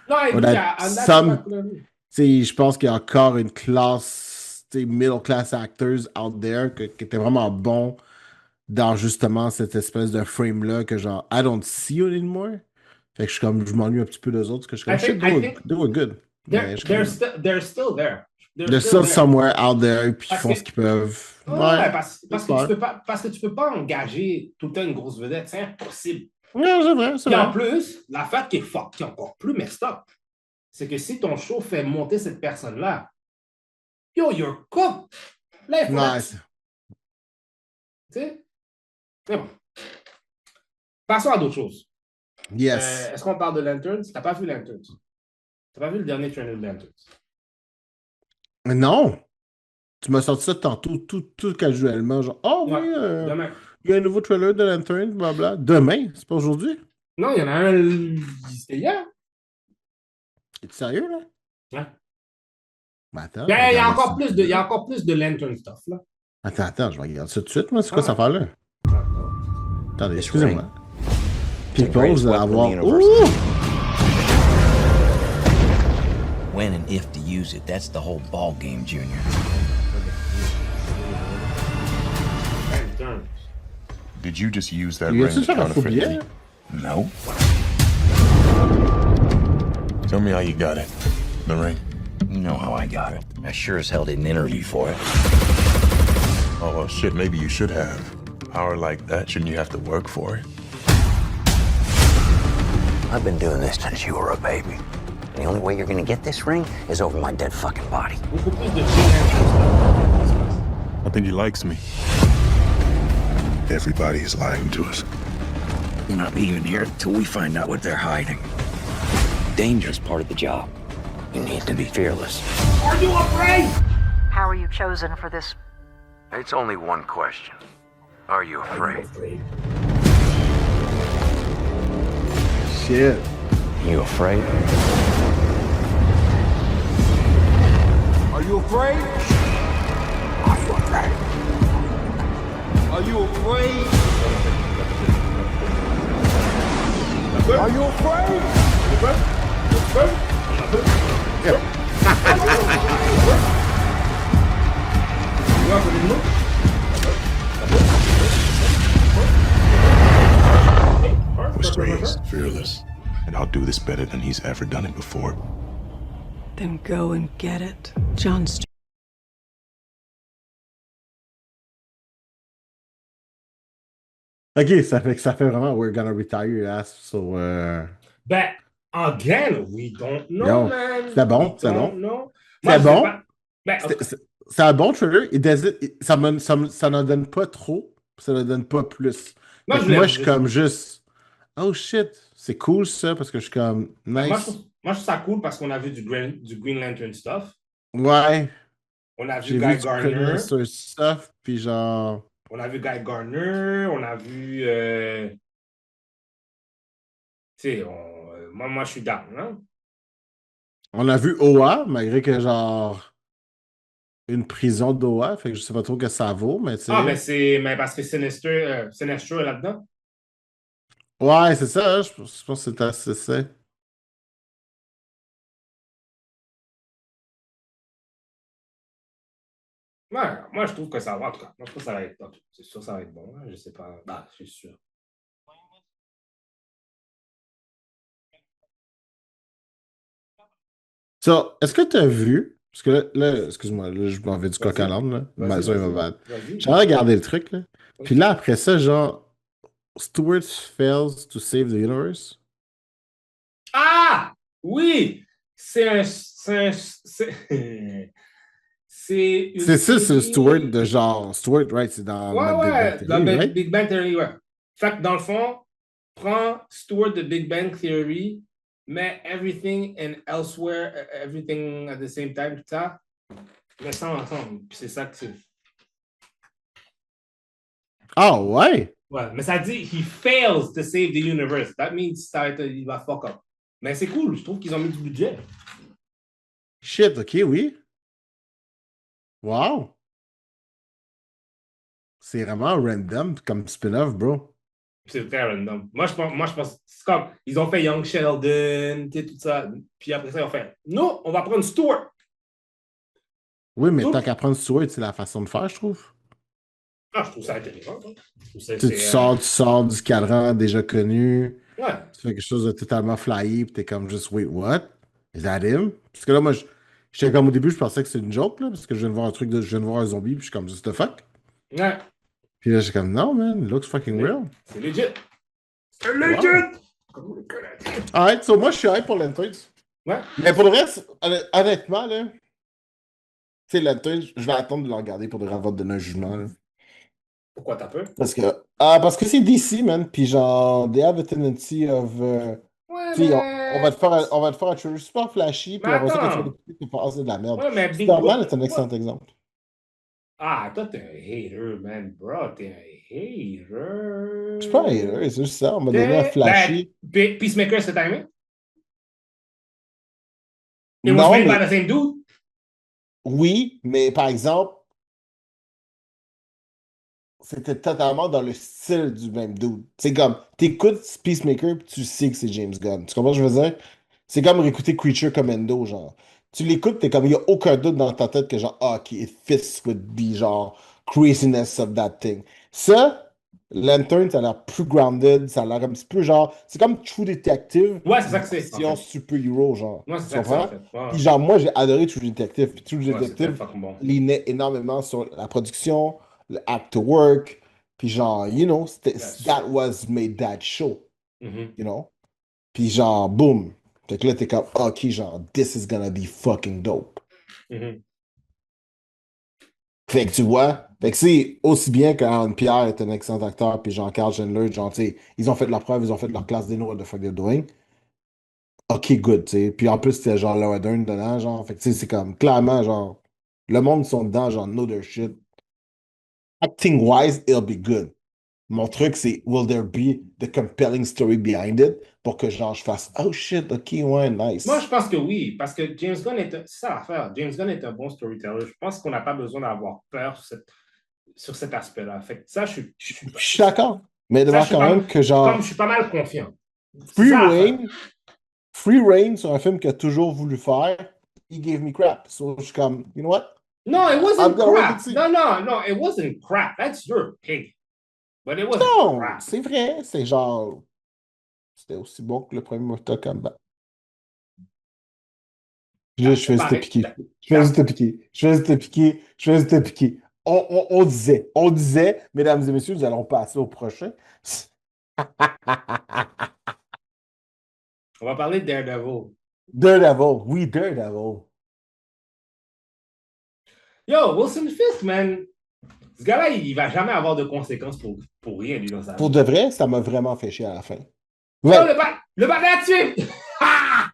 No, I Or agree. that And that's some, exactly what I mean. tu sais, je pense qu'il y a encore une classe, tu sais, middle class actors out there qui étaient vraiment bons dans justement cette espèce de frame-là que genre, I don't see it anymore. Fait que je suis comme, je m'ennuie un petit peu d'eux autres, que je suis comme, shit, I think they were good. Mais je suis comme, they're still there. They're they're still still there. somewhere out there, puis ils Parce que, font ce qu'ils peuvent. Ouais, ouais, parce que tu j'espère. peux pas, parce que tu peux pas engager tout le temps une grosse vedette. C'est impossible. Ouais, c'est vrai, c'est Et en vrai. plus, l'affaire qui est forte, qui est encore plus messed up, c'est que si ton show fait monter cette personne-là, yo, you're cooked. Là, il faut la. Tu Nice. sais? Mais bon. Passons à d'autres choses. Yes. Est-ce qu'on parle de Lanterns? T'as pas vu Lanterns? T'as pas vu le dernier trailer de Lanterns? Mais non, tu m'as sorti ça tantôt, tout casuellement, genre, oh Ouais, oui, demain. il y a un nouveau trailer de Lantern, blabla. Demain, c'est pas aujourd'hui? Non, il y en a un, c'était hier. Es-tu sérieux, là? Ouais. Ben attends, je vais Ben, regarder ça. il y a encore plus de Lantern stuff, là. Attends, je vais regarder ça tout de suite, moi, c'est quoi cette Ah, affaire-là? ah, non. Attendez, This ring, excusez-moi. it's the People, greatest vous allez weapon in the avoir. universe. Ouh! When and if to use it, that's the whole ball game, Junior. Lanterns. Did you just use that Il ring a-tu faire un faux billet? counterfeitly? No. Tell me how you got it. The ring. You know how I got it. I sure as hell didn't interview for it. Oh, well, shit, maybe you should have. Power like that, shouldn't you have to work for it? I've been doing this since you were a baby. And the only way you're gonna get this ring is over my dead fucking body. Beaucoup plus de Green Lantern stuff. I think he likes me. Everybody is lying to us. You're not leaving here till we find out what they're hiding. Danger's part of the job. You need to be fearless. Are you afraid? How are you chosen for this? It's only one question. Are you afraid? Shit. You afraid? Are you afraid? Are you afraid? Are you afraid? Are you afraid? Was raised fearless, and I'll do this better than he's ever done it before. Then go and get it. John Stewart. Ok, ça fait vraiment We're gonna retire your ass. So, Ben, again, we don't know, Yo, man. c'était bon, We c'était don't bon. know. C'était Moi, je bon. sais pas. Ben, C'est un bon trailer. Ça n'en donne pas trop, ça n'en donne pas plus. Moi, Fait que je moi, l'ai- je suis comme juste, oh shit, c'est cool ça, parce que je suis comme, nice. moi, je trouve ça cool parce qu'on a vu du Green Lantern stuff. Ouais, On a vu j'ai Guy vu du Gardner. sur stuff, puis genre, On a vu Guy Gardner. On a vu. Tu sais, moi, je suis down, hein? on a vu OA, malgré que genre, une prison d'OA, fait que je sais pas trop que ça vaut, mais tu Ah, ben, sais. mais parce que Sinestro est là-dedans. Ouais, c'est ça, je pense que c'est assez ça. Ouais, moi, je trouve que ça va, en tout cas. Moi, je trouve que ça va être top. C'est sûr que ça va être bon. Hein, je sais pas. Bah, c'est sûr. Ça, est-ce que tu as vu, parce que là, excuse-moi, là, je m'en vais du coq à Vas-y. l'âne, là. Vas-y, Ça, il va vas-y. battre. Vas-y. J'ai regardé le truc, là. Puis Ok. là, après ça, genre, Stewart fails to save the universe. Ah! Oui! C'est un. C'est une C'est ça, c'est le Stewart série. de genre. Stewart, right, c'est dans Ouais, le Big Bang ouais, dans Theory, right? Big Bang Theory, ouais. Fait que dans le fond, prends Stewart de Big Bang Theory, mets everything and elsewhere, everything at the same time, tout ça, mets ça ensemble. Puis c'est ça que c'est. Ah ouais? Ouais, mais ça dit, he fails to save the universe. That means il va fuck up. Mais c'est cool, je trouve qu'ils ont mis du budget. Shit, ok, oui. Wow. C'est vraiment random comme spin-off, bro. C'est très random. Moi, je pense, c'est comme, ils ont fait Young Sheldon, tu sais, tout ça. Puis après ça, ils ont fait, non, on va prendre Stewart. Oui, mais Tout. tant qu'apprendre Stewart, c'est la façon de faire, je trouve. Ah, je trouve ça intéressant. Hein. Je trouve ça, Tu sors du cadran déjà connu, ouais. tu fais quelque chose de totalement flyé, puis t'es comme juste, wait, what? Is that him? Parce que là, moi, j'étais comme au début, je pensais que c'était une joke, là, parce que je viens de voir un truc, je viens de voir un zombie, puis je suis comme, just the fuck? Ouais. Puis là, j'étais comme, non, man, it looks fucking real. C'est legit. C'est Wow. legit! Alright, so moi, je suis hype pour Lanterns. Ouais. Mais pour le reste, honnêtement, là, tu sais, Lanterns, je vais attendre de le regarder pour de avant de donner un jugement, là. Pourquoi t'as peur? Parce que c'est DC, man. Puis genre, they have a tendency of. Ouais, Tu sais, on va mais. te faire un trailer super flashy, Mais puis après ça, quand tu vas attends. l'écouter, tu vas faire, ah, c'est de la merde. Ouais, mais Big Superman Bro. est un excellent Ouais. exemple. Ah, toi, t'es un hater, man, bro. T'es un hater. Je suis pas un hater, c'est juste ça. On m'a donné un flashy. Ben, Peacemaker, c'est timé? It was Non, made by mais the same dude? oui, mais par exemple, c'était totalement dans le style du même dude. C'est comme, t'écoutes Peacemaker, puis tu sais que c'est James Gunn. Tu comprends ce que je veux dire? C'est comme réécouter Creature Commando, genre. Tu l'écoutes, t'es comme, il n'y a aucun doute dans ta tête que genre, ah, ok, it fits with the, genre, craziness of that thing. Ça, Lantern, ça a l'air plus grounded, ça a l'air un petit peu genre, c'est comme True Detective, Ouais, c'est ça que c'est, en version fait. super-héros, genre. Ouais, c'est Tu ça que c'est, en comprends? fait. Ouais, Puis genre, moi, j'ai adoré True Detective. Puis True ouais, c'est très Detective, fucking bon. lignait énormément sur la production, le act to work, puis genre, you know, that was made that show, Mhm. you know? Puis genre, boom. Fait que là, t'es comme, ok, genre, this is gonna be fucking dope. Mhm. Fait que tu vois, fait que c'est aussi bien qu'Aaron Pierre est un excellent acteur, puis Jean-Carl Chandler, genre, tu sais, ils ont fait leur preuve, ils ont fait leur classe, they know what the fuck they're doing. Ok, good, tu sais. Puis en plus, c'était genre Laura Dern dedans, genre. Fait que tu sais, c'est comme, clairement, genre, le monde sont dedans, genre, know their shit. Acting-wise, it'll be good. Mon truc, c'est, will there be the compelling story behind it pour que, genre, je fasse, oh shit, ok, ouais, nice. Moi, je pense que oui, parce que James Gunn c'est ça l'affaire. James Gunn est un bon storyteller. Je pense qu'on n'a pas besoin d'avoir peur sur cet aspect-là. Fait que ça, Je suis d'accord. Mais de ça, voir quand même que, genre, comme je suis pas mal confiant. Free Ça l'affaire. Reign, Free Reign sur un film qu'il a toujours voulu faire, he gave me crap. So, je suis comme, you know what? No, it I'm wasn't gonna wait crap. and see. No, it wasn't crap. That's your opinion. But it wasn't Non, crap. c'est vrai, c'est genre, c'était aussi bon que le premier Mortal Kombat. Je fais juste te piquer. Je fais juste te piquer. Je fais juste te piquer. Je fais juste te piquer. On disait, mesdames et messieurs, nous allons passer au prochain. On va parler de Daredevil. Daredevil. Oui, Daredevil. Yo, Wilson Fisk, man. Ce gars-là, il va jamais avoir de conséquences pour rien, lui, dans sa Pour vie. de vrai, ça m'a vraiment fait chier à la fin. Yo, Ouais. le gars a tué! Ah!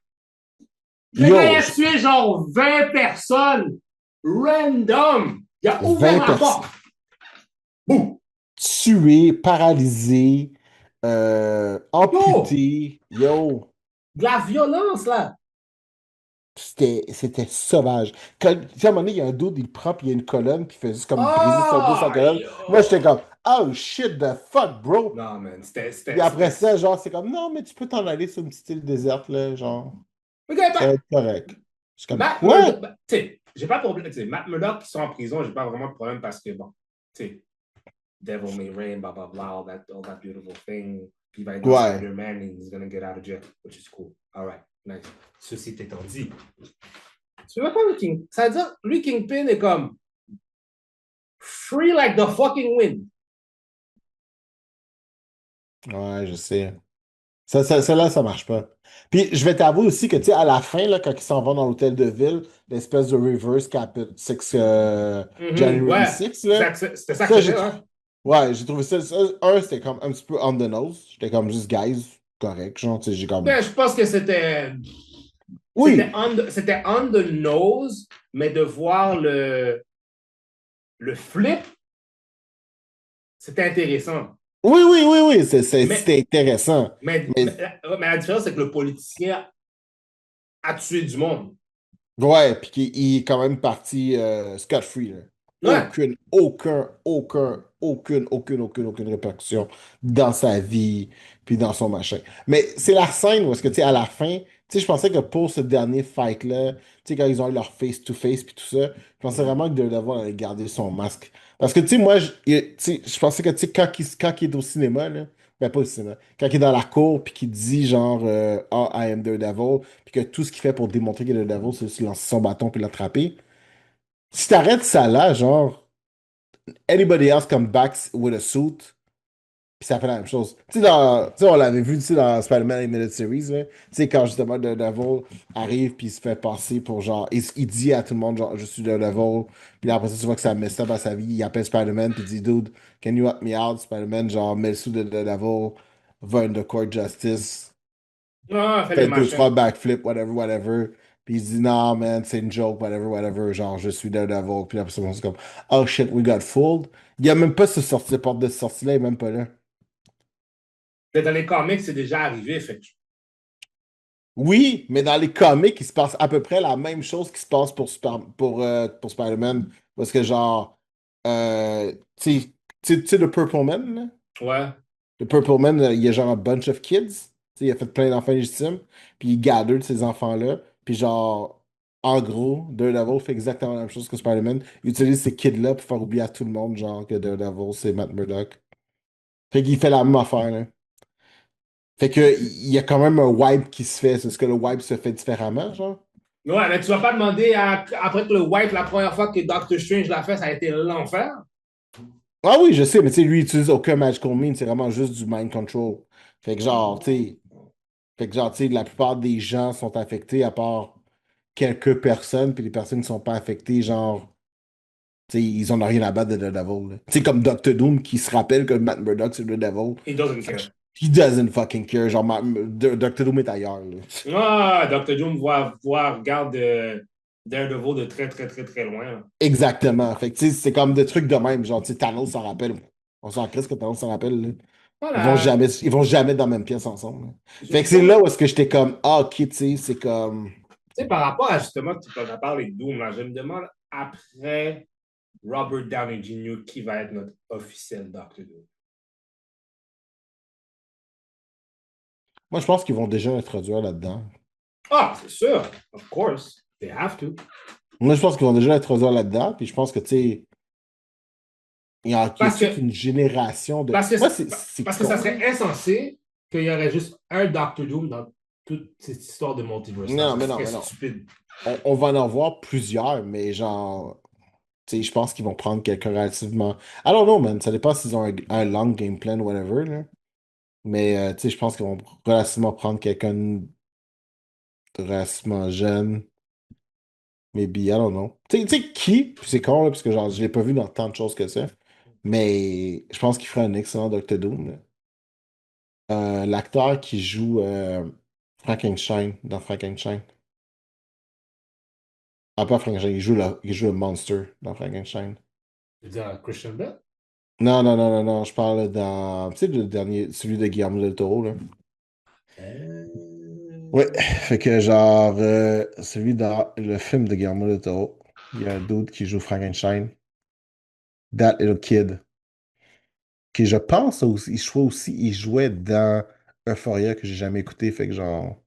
Le Yo, gars a tué genre 20 personnes. Random. Il a 20 ouvert la personnes. porte. Boum. tué, paralysé, amputé. Yo, De la violence, là. c'était sauvage. Quand, tu sais, à un moment donné, il y a un dude, il prend, puis il y a une colonne, puis il fait juste comme briser son dos, sa colonne. yo. Moi, j'étais comme, oh shit, the fuck, bro. Non, man, Puis après ça, genre, c'est comme, non, mais tu peux t'en aller sur une petite île déserte, là, genre, Le gars, ça va être correct. Je suis comme, bah, what? tu sais, j'ai pas de problème. Tu sais, Matt Murdock qui sont en prison, j'ai pas vraiment de problème parce que, bon, tu sais, Devil May Reign, blah, blah, blah, all that beautiful thing. Puis il va être dans Ouais. Spider-Man and he's gonna get out of jail, which is cool. All right, nice. Ceci étant dit, tu vois pas le King. Ça veut dire, lui, Kingpin est comme free like the fucking wind. Ouais, je sais. Là, ça marche pas. Puis je vais t'avouer aussi que, tu sais, à la fin, là, quand ils s'en vont dans l'hôtel de ville, l'espèce de reverse Capit 6, January Ouais, 6, là, c'était ça que ça, c'était, hein? ouais, j'ai trouvé un, c'était comme un petit peu on the nose. J'étais comme juste, guys, correct, genre, tu sais, j'ai comme... Ben, je pense que c'était. Oui, C'était on the nose, mais de voir le flip, c'était intéressant. oui, Mais, c'était intéressant. mais, Mais, mais, mais la différence, c'est que le politicien a tué du monde. ouais, puis il est quand même parti scot-free, là. Ouais. Aucune répercussion dans sa vie, puis dans son machin. Mais c'est la scène où est-ce que, tu sais, à la fin, tu sais, je pensais que pour ce dernier fight-là, tu sais, quand ils ont eu leur face-to-face, puis tout ça, je pensais vraiment que Daredevil allait garder son masque. Parce que, tu sais, moi, tu sais, je pensais que, tu sais, quand il est au cinéma, là, ben pas au cinéma, quand il est dans la cour, puis qu'il dit, genre, Ah, I am Daredevil, puis que tout ce qu'il fait pour démontrer qu'il est Daredevil, c'est de lancer son bâton puis l'attraper. Si t'arrêtes ça là, genre, anybody else come back with a suit, puis ça fait la même chose. Tu sais, on l'avait vu, tu sais, dans Spider-Man Animated Series, là. Tu sais, quand justement Daredevil arrive, puis il se fait passer pour genre, il dit à tout le monde, genre, je suis Daredevil, puis là, après ça, tu vois que ça met ça dans sa vie, il appelle Spider-Man, puis il dit, dude, can you help me out? Spider-Man, genre, met le sous de Daredevil, va in the court justice, Non, fait les fait deux, trois machins. backflips, whatever. Puis il se dit, non, man, c'est une joke, whatever. Genre, je suis Daredevil. Puis après, c'est comme, oh shit, we got fooled. Il n'y a même pas ce porte de sortie-là, il est même pas là. Mais dans les comics, c'est déjà arrivé. Fait Oui, mais dans les comics, il se passe à peu près la même chose qui se passe pour Spider-Man. Parce que, genre, tu sais, le Purple Man, là? ouais. Le Purple Man, il y a genre un bunch of kids. Tu sais, il a fait plein d'enfants légitimes. Puis il gathered ces enfants-là. Puis genre, en gros, Daredevil fait exactement la même chose que Spider-Man. Il utilise ces kids-là pour faire oublier à tout le monde, genre, que Daredevil, c'est Matt Murdock. Fait qu'il fait la même affaire, là. Fait que, il y a quand même un wipe qui se fait. C'est ce que le wipe se fait différemment, genre? Ouais, mais tu vas pas demander après que le wipe, la première fois que Doctor Strange l'a fait, ça a été l'enfer. Ah oui, je sais, mais tu sais, lui, il utilise aucun magical mean. C'est vraiment juste du mind control. Fait que genre, tu sais, la plupart des gens sont affectés à part quelques personnes, puis les personnes qui sont pas affectées, genre, tu sais, ils en ont rien à battre de Daredevil, là. Tu sais, comme Doctor Doom qui se rappelle que Matt Murdock, c'est Daredevil. He doesn't care. He doesn't fucking care. Genre, Doctor Doom est ailleurs, là. Ah, Doctor Doom regarde Daredevil de très, très, très, très loin, là. Exactement. Fait que, tu sais, c'est comme des trucs de même. Genre, tu sais, Thanos s'en rappelle. On s'en crisse que Thanos s'en rappelle, là. Voilà. Ils vont jamais dans la même pièce ensemble, là. Fait que c'est Justement, là où est-ce que j'étais comme, ah, ok, tu sais, c'est comme. tu sais, par rapport à justement, tu as parlé de Doom, là, je me demande après Robert Downey Jr. qui va être notre officiel Doctor Doom. Moi, je pense qu'ils vont déjà l'introduire là-dedans. Ah, c'est sûr. Of course. They have to. Moi, je pense qu'ils vont déjà l'introduire là-dedans. Puis je pense que, tu sais, il y a Parce toute que, une génération de. parce que, Moi, c'est parce que ça con, là. serait insensé qu'il y aurait juste un Doctor Doom dans toute cette histoire de multiverse-là. Non, Ça serait mais non. stupide. On va en voir plusieurs, mais genre, tu sais, je pense qu'ils vont prendre quelqu'un relativement. I don't know, man. Ça dépend s'ils ont un long game plan ou whatever, là. Mais, tu sais, je pense qu'ils vont relativement prendre quelqu'un de relativement jeune. Maybe, I don't know. Tu sais, qui? Puis c'est con, là, parce que genre, je l'ai pas vu dans tant de choses que ça. Mais je pense qu'il ferait un excellent Doctor Doom, là. L'acteur qui joue Frankenstein dans Frankenstein. Ah, pas Frankenstein, il joue le Monster dans Frankenstein. Je veux dire, Christian Bale? Non, je parle dans. Tu sais, le dernier, celui de Guillermo del Toro, là. Ouais, fait que genre, celui dans le film de Guillermo del Toro, il y a un dude qui joue Frankenstein. That Little Kid. Qui, je pense, il jouait dans Euphoria que j'ai jamais écouté, fait que genre,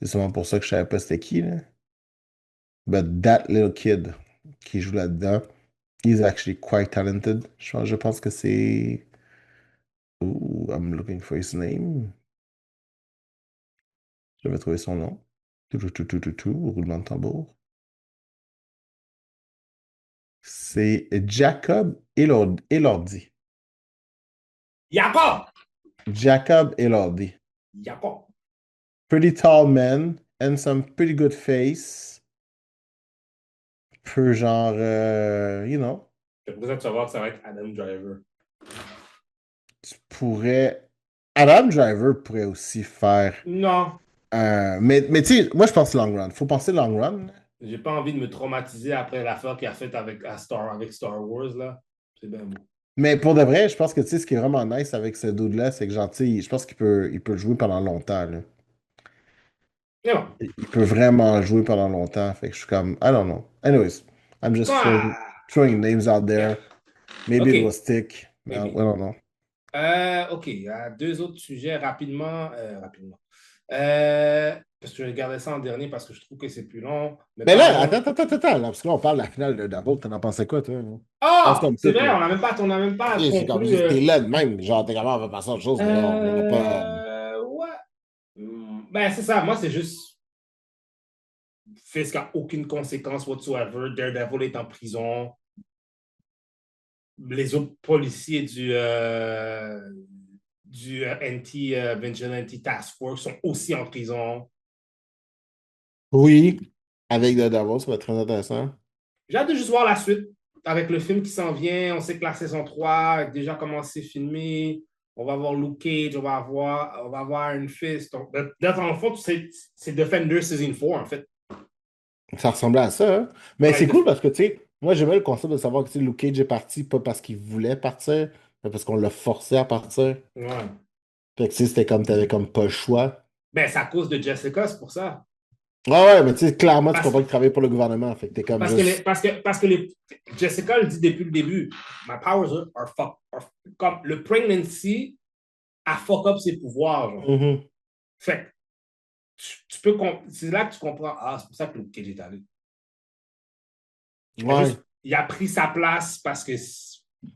c'est sûrement pour ça que je savais pas c'était qui, là. But that little kid qui joue là-dedans, he's actually quite talented. Je pense que c'est. Ooh, I'm looking for his name. Je vais trouver son nom. Roulement de tambour. C'est Jacob Elordi. Jacob! Jacob Elordi. Jacob. Pretty tall man and some pretty good face. Peu genre, you know, C'est pour ça que tu vas voir que ça va être Adam Driver. tu pourrais. Adam Driver pourrait aussi faire. Non, Mais tu sais, moi je pense long run. Faut penser long run. j'ai pas envie de me traumatiser après l'affaire qu'il a faite avec Star Wars, là. C'est bien beau. Mais pour de vrai, je pense que tu sais, ce qui est vraiment nice avec ce dude-là, c'est que genre, tu sais, je pense qu'il peut jouer pendant longtemps, là. Mais bon. Il peut vraiment jouer pendant longtemps. Fait que je suis comme, I don't know. Anyways, I'm just Ah, throwing names out there. Maybe it OK. will stick. I Maybe. don't know. OK, il y a deux autres sujets rapidement. Parce que je vais garder ça en dernier parce que je trouve que c'est plus long. Mais là, parlons- attends, là, parce que là, on parle de la finale de Double. T'en pensais quoi, toi? Là? Pense Ah! comme C'est tout, vrai, là. on n'a même pas C'est comme, conclu. t'es là de même. Genre, t'es capable de passer à autre chose, mais là, on n'a pas. Ouais. Ben, c'est ça. Moi, c'est juste. Fisk n'a aucune conséquence whatsoever. Daredevil est en prison. Les autres policiers du Anti-Vigilante Task Force sont aussi en prison. Oui, avec The Devil, ça va être très intéressant. J'ai hâte de juste voir la suite avec le film qui s'en vient. On sait que la saison 3 a déjà commencé à filmer. On va voir Luke Cage, on va voir une Fist. Dans le fond, c'est Defender Season 4, en fait. Ça ressemblait à ça, hein? Mais Ouais, c'est cool parce que, tu sais, moi, j'aimais le concept de savoir que, tu sais, Luke Cage est parti, pas parce qu'il voulait partir, mais parce qu'on l'a forcé à partir. Ouais. Fait que, tu sais, c'était comme, t'avais comme pas le choix. Ben, c'est à cause de Jessica, c'est pour ça. Ouais, mais tu sais, clairement, tu Parce- comprends qu'il travaille pour le gouvernement. Fait que t'es comme Parce que, juste. Jessica le dit depuis le début. My powers are fuck. Comme le pregnancy a fuck up ses pouvoirs. Genre. Mhm. Fait tu peux. C'est là que tu comprends. Ah, c'est pour ça que Luke Cage est allé. Ouais. Il a pris sa place parce que.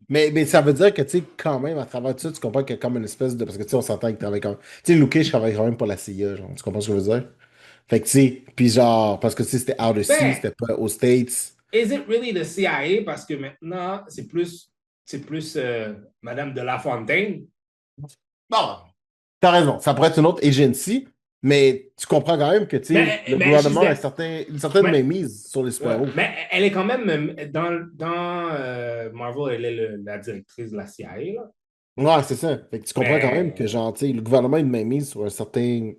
Mais ça veut dire que, tu sais, quand même, à travers tout ça, tu comprends qu'il y a comme une espèce de. Parce que, tu sais, on s'entend qu'il travaille comme. Tu sais, Luke Cage travaille quand même pour la CIA, genre. Tu comprends ce que je veux dire? Fait que, tu sais, puis genre, parce que, tu sais, c'était out of sea, Ben, c'était pas aux States. is it really the CIA? Parce que maintenant, c'est plus Madame de La Fontaine. Non, t'as raison, ça pourrait être une autre agency, mais tu comprends quand même que, tu sais, le Mais gouvernement a she's une certaine mais- mainmise sur les super-héros. mais elle est quand même dans Marvel, elle est la directrice de la CIA. Là. Ouais, c'est ça. Fait que tu comprends quand même que, Mais genre, tu sais, le gouvernement a une mainmise sur un certain,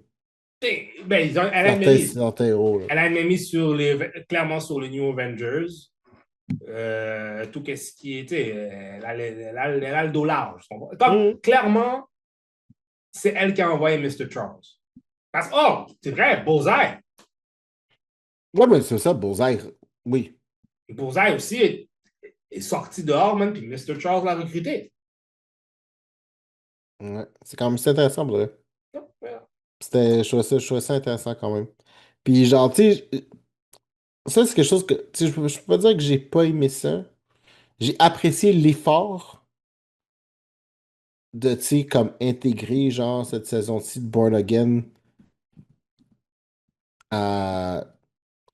ben, certain héros, là. elle a une mise clairement sur les New Avengers. Tout ce qui était. Elle a le dos large. Comme, clairement, c'est elle qui a envoyé Mr. Charles. Parce que, oh, c'est vrai, Bullseye. Ouais, mais c'est ça, Bullseye, oui. Bullseye aussi est sorti dehors, même, puis Mr. Charles l'a recruté. Ouais. C'est intéressant, pour vrai. Je trouvais ça intéressant quand même. Puis, genre, tu sais, ça, c'est quelque chose que, tu sais, je peux pas dire que j'ai pas aimé ça. J'ai apprécié l'effort de, tu sais, comme intégrer, genre, cette saison-ci de Born Again à,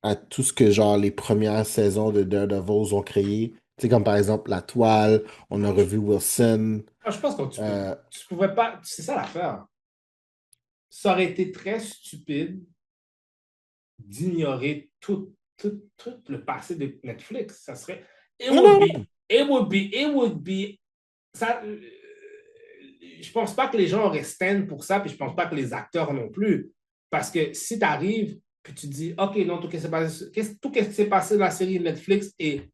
à tout ce que, genre, les premières saisons de Daredevil ont créé. Tu sais, comme par exemple La Toile, on a revu Wilson. Ah, je pense que Euh, tu pouvais pas. C'est ça l'affaire. Ça aurait été très stupide d'ignorer tout le passé de Netflix. Ça serait. Non, It would be. Ça, je pense pas que les gens auraient stand pour ça, puis je pense pas que les acteurs non plus. Parce que si tu arrives, puis tu dis, OK, non, tout ce qui s'est passé dans la série de Netflix est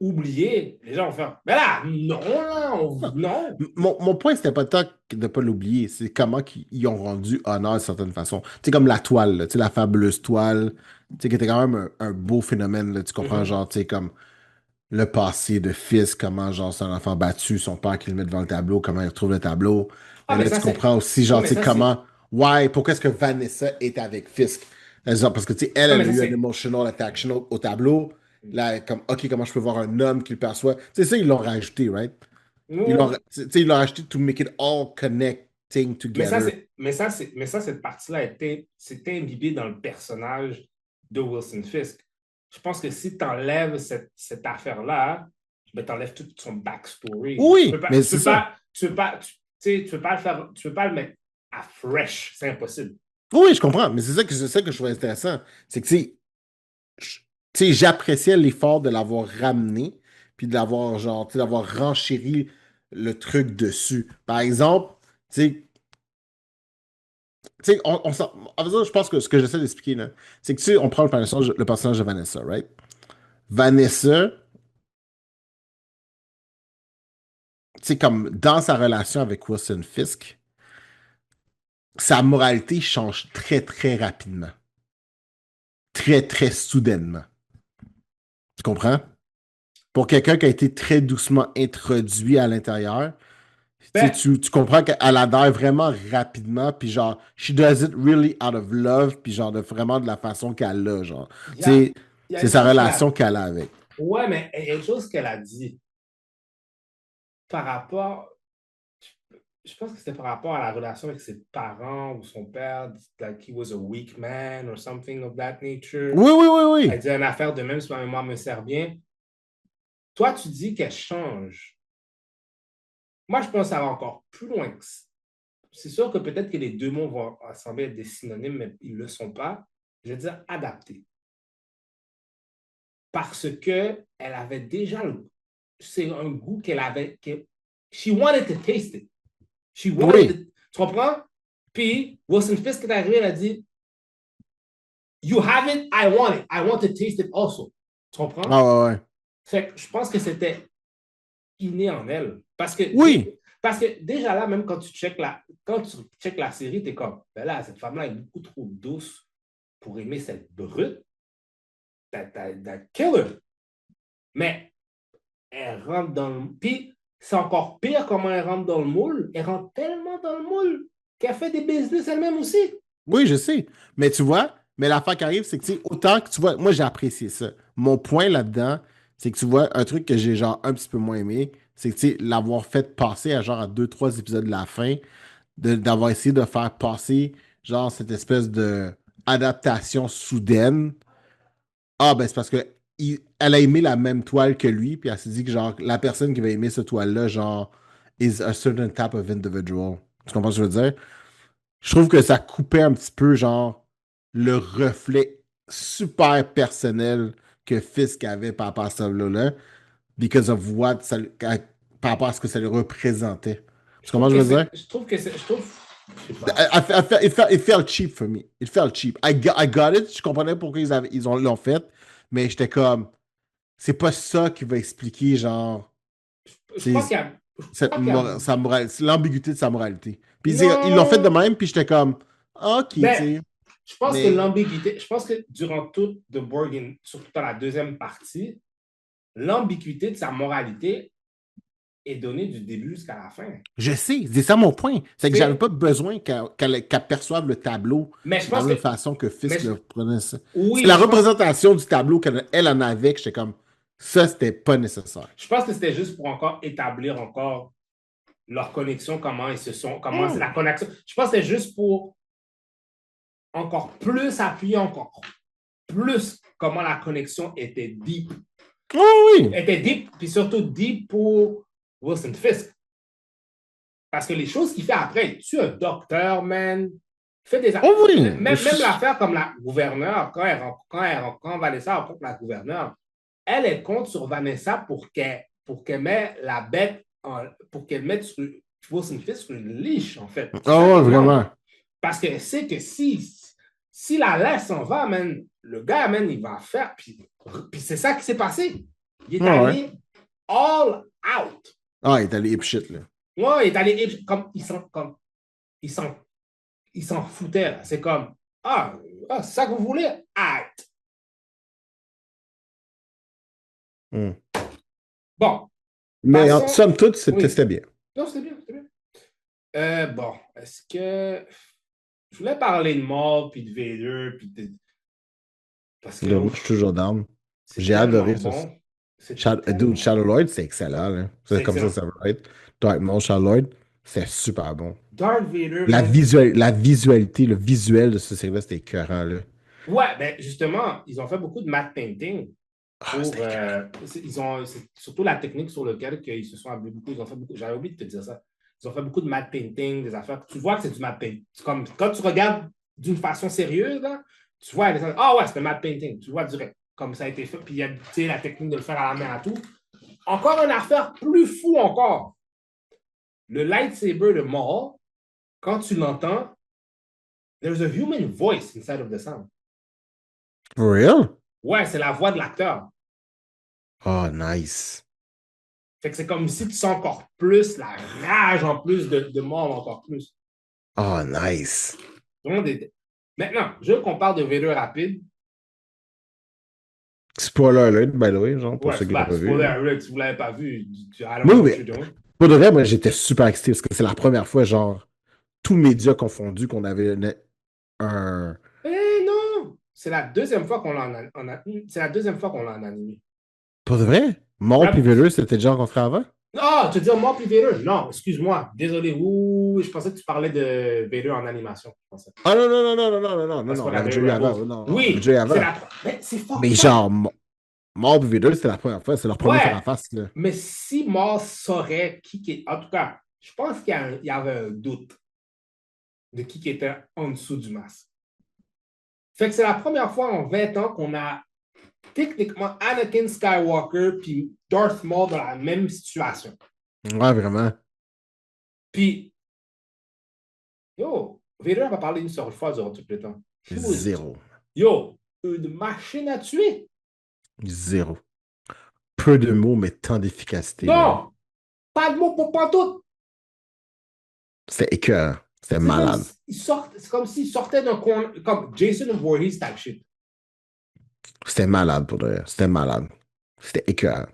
oublié, les gens vont faire, mais là, non, là, non. Mon point, c'était pas tant de ne pas l'oublier, c'est comment ils ont rendu honneur d'une certaine façon. Tu sais, comme la toile, là, tu sais, la fabuleuse toile, tu sais, qui était quand même un beau phénomène, là, tu comprends, genre, tu sais, comme le passé de fils, comment, genre, c'est un enfant battu, son père qui le met devant le tableau, comment il retrouve le tableau. Ah, Mais mais là, ça, tu comprends aussi, Ouais, genre, mais tu sais, ça, comment, ouais, pourquoi est-ce que Vanessa est avec Fisk? Exemple, parce que, tu sais, elle Non, a mais ça, eu un c'est. emotional attraction au tableau. Là, comme, OK, comment je peux voir un homme qui le perçoit? Tu sais, ça, ils l'ont rajouté, right? Ouais. Tu sais, ils l'ont rajouté to make it all connecting Mais ça, together. c'est. Mais ça, cette partie-là c'était imbibé dans le personnage de Wilson Fisk. Je pense que si tu enlèves cette affaire-là, ben, tu enlèves toute son backstory. Oui, mais c'est ça. Tu peux pas le faire, tu peux pas le mettre à fresh. C'est impossible. Oui, je comprends, mais c'est ça que je trouve intéressant. C'est que, tu sais, j'appréciais l'effort de l'avoir ramené, puis de l'avoir, genre, tu sais, d'avoir renchéri le truc dessus. Par exemple, tu sais, en fait, je pense que ce que j'essaie d'expliquer, là, c'est que, tu sais, on prend le personnage de Vanessa, right? Vanessa, tu sais, comme dans sa relation avec Wilson Fisk, sa moralité change très, très rapidement. Très, très soudainement. Tu comprends? Pour quelqu'un qui a été très doucement introduit à l'intérieur, tu sais, Ben, tu comprends qu'elle adhère vraiment rapidement, puis genre, she does it really out of love, puis genre, vraiment de la façon qu'elle l'a, genre. il y Tu a, sais, il y a c'est une sa chose relation qu'elle a avec. Ouais, mais il y a une chose qu'elle a dit par rapport. Je pense que c'était par rapport à la relation avec ses parents ou son père, like he was a weak man or something of that nature. Oui, oui, oui, oui. Elle dit une affaire de même si ma mémoire me sert bien. Toi, tu dis qu'elle change. Moi, je pense que ça va encore plus loin que ça. C'est sûr que peut-être que les deux mots vont sembler être des synonymes, mais ils ne le sont pas. Je veux dire adapter. Parce que elle avait déjà c'est un goût qu'elle avait. She wanted to taste it. She wanted Oui. to, tu comprends? Puis Wilson Fisk est arrivé, elle a dit You have it, I want it. I want to taste it also. Tu comprends? Ah, ouais, ouais. Fait que je pense que c'était inné en elle. Oui. Parce que déjà là, même quand tu checkes la série, tu es comme, ben là, cette femme-là est beaucoup trop douce pour aimer cette brute. That killer. Mais elle rentre dans le. Puis c'est encore pire comment elle rentre dans le moule. Elle rentre tellement dans le moule qu'elle fait des business elle-même aussi. Oui, je sais. Mais tu vois, mais l'affaire qui arrive, c'est que, tu sais, autant que tu vois, moi, j'ai apprécié ça. Mon point là-dedans, c'est que tu vois, un truc que j'ai, genre, un petit peu moins aimé, c'est que, tu sais, l'avoir fait passer à, genre, à deux, trois épisodes de la fin, d'avoir essayé de faire passer, genre, cette espèce de adaptation soudaine. Ah, ben, c'est parce que elle a aimé la même toile que lui, puis elle s'est dit que, genre, la personne qui va aimer cette toile-là, genre, is a certain type of individual. Tu comprends ce que je veux dire? Je trouve que ça coupait un petit peu, genre, le reflet super personnel que Fisk avait par rapport à ce là because of what, par rapport à ce que ça lui représentait. Tu comprends ce que je veux dire? Je trouve que c'est. Je trouve. Je sais pas. It felt cheap for me. It felt cheap. I got it. Je comprenais pourquoi l'ont fait, mais j'étais comme, c'est pas ça qui va expliquer, genre, Je crois qu'il y a. Je crois qu'il y a. l'ambiguïté de sa moralité. Puis ils l'ont fait de Non! même, puis j'étais comme, ok, tu Ben, sais. je pense que Mais l'ambiguïté. Je pense que durant toute The Borg, surtout dans la deuxième partie, l'ambiguïté de sa moralité est donnée du début jusqu'à la fin. je sais, c'est ça mon point. C'est que j'avais C'est. pas besoin qu'elle perçoive le tableau Mais je de pense la même que. façon que Mais Fisk le prenait ça. C'est oui, la je pense. représentation du tableau qu'elle en avait que j'étais comme, ça, c'était pas nécessaire. Je pense que c'était juste pour encore établir encore leur connexion, comment ils se sont, comment c'est la connexion. Je pense que c'était juste pour encore plus appuyer encore plus comment la connexion était deep. Oh oui! Était deep, puis surtout deep pour Wilson Fisk. Parce que les choses qu'il fait après, il tue un docteur, man. Il fait des Oh oui! même l'affaire comme la gouverneure, quand Vanessa rencontre la gouverneure, elle compte sur Vanessa pour qu'elle mette la bête, pour qu'elle mette Wilson Fisk sur une leash, en fait. Oh ouais, vraiment. Parce qu'elle sait que si la laisse s'en va, man, le gars, man, il va faire. Puis c'est ça qui s'est passé. Il est allé all out. Ah, il est allé hip shit, là. Ouais, il est allé comme il s'en foutait. Là. C'est comme c'est ça que vous voulez? Mm. Bon. Mais en somme toute, c'était bien. Non, c'était bien, c'était bien. Bon, est-ce que. Je voulais parler de Maul, puis de Vader, puis Parce que Là, moi, je suis toujours down. c'est J'ai tellement adoré ça. bon. C'est tellement Dude, bon. Shadow Lord, c'est excellent, là. C'est C'est comme excellent. ça va être. Dark Maul, Shadow Lord, c'est super bon. Darth Vader, man. La visualité, le visuel de ce série-là, c'était écœurant, là. Ouais, ben justement, ils ont fait beaucoup de matte painting Ah, pour. c'était écœurant. C'est surtout la technique sur laquelle ils se sont abusés beaucoup. Ils ont fait beaucoup. J'avais oublié de te dire ça. Ils ont fait beaucoup de matte painting, des affaires. Tu vois que c'est du matte painting. Comme quand tu regardes d'une façon sérieuse, là, tu vois, ah ouais, c'est matte painting. Tu vois direct comme ça a été fait. Puis il y a la technique de le faire à la main à tout. Encore une affaire plus fou encore. Le lightsaber de Maul, quand tu l'entends, there's a human voice inside of the sound. For real? Ouais, c'est la voix de l'acteur. Oh, nice. Fait que c'est comme si tu sens encore plus la rage en plus de Maul encore plus. Oh, nice. Maintenant, je veux qu'on parle de Vader rapide. Spoiler alert, by the way, genre, pour Ouais, ceux qui l'ont pas vu. spoiler alert, si vous ne l'avez pas vu, I don't Oui, know what mais you're doing. pour de vrai, moi, j'étais super excité parce que c'est la première fois, genre, tous médias confondus, qu'on avait un. Eh non! C'est la deuxième fois qu'on l'a c'est la deuxième fois qu'on l'a en animé. Pour de vrai? Maul Ouais. puis Vader, c'était déjà rencontré avant? Ah, tu veux dire Maul puis Vader? Non, excuse-moi. Désolé. Ouh, je pensais que tu parlais de Vader en animation. Ah non, non, non, non, non, non, non, non, Parce non, qu'on on l'avait avait déjà eu avant. Rebels. Non, on l'avait Oui, déjà eu avant. c'est fort. Mais genre, Maul puis Vader, c'était la première fois, c'est leur premier Ouais. face à face, là. Mais si Maul saurait qui est. En tout cas, je pense qu'il y avait un doute de qui était en dessous du masque. Fait que c'est la première fois en 20 ans qu'on a techniquement Anakin Skywalker puis Darth Maul dans la même situation. Ouais, vraiment. Puis, yo, Vader va parler une seule fois durant tout le temps. Zéro. Yo, une machine à tuer. Zéro. Peu de mots, mais tant d'efficacité. Non, là. pas de mots pour pantoute. C'était écœurant. C'était malade. C'est comme s'il sortait d'un coin, comme Jason Voorhees type shit. C'était malade pour de vrai. C'était malade. C'était écœurant.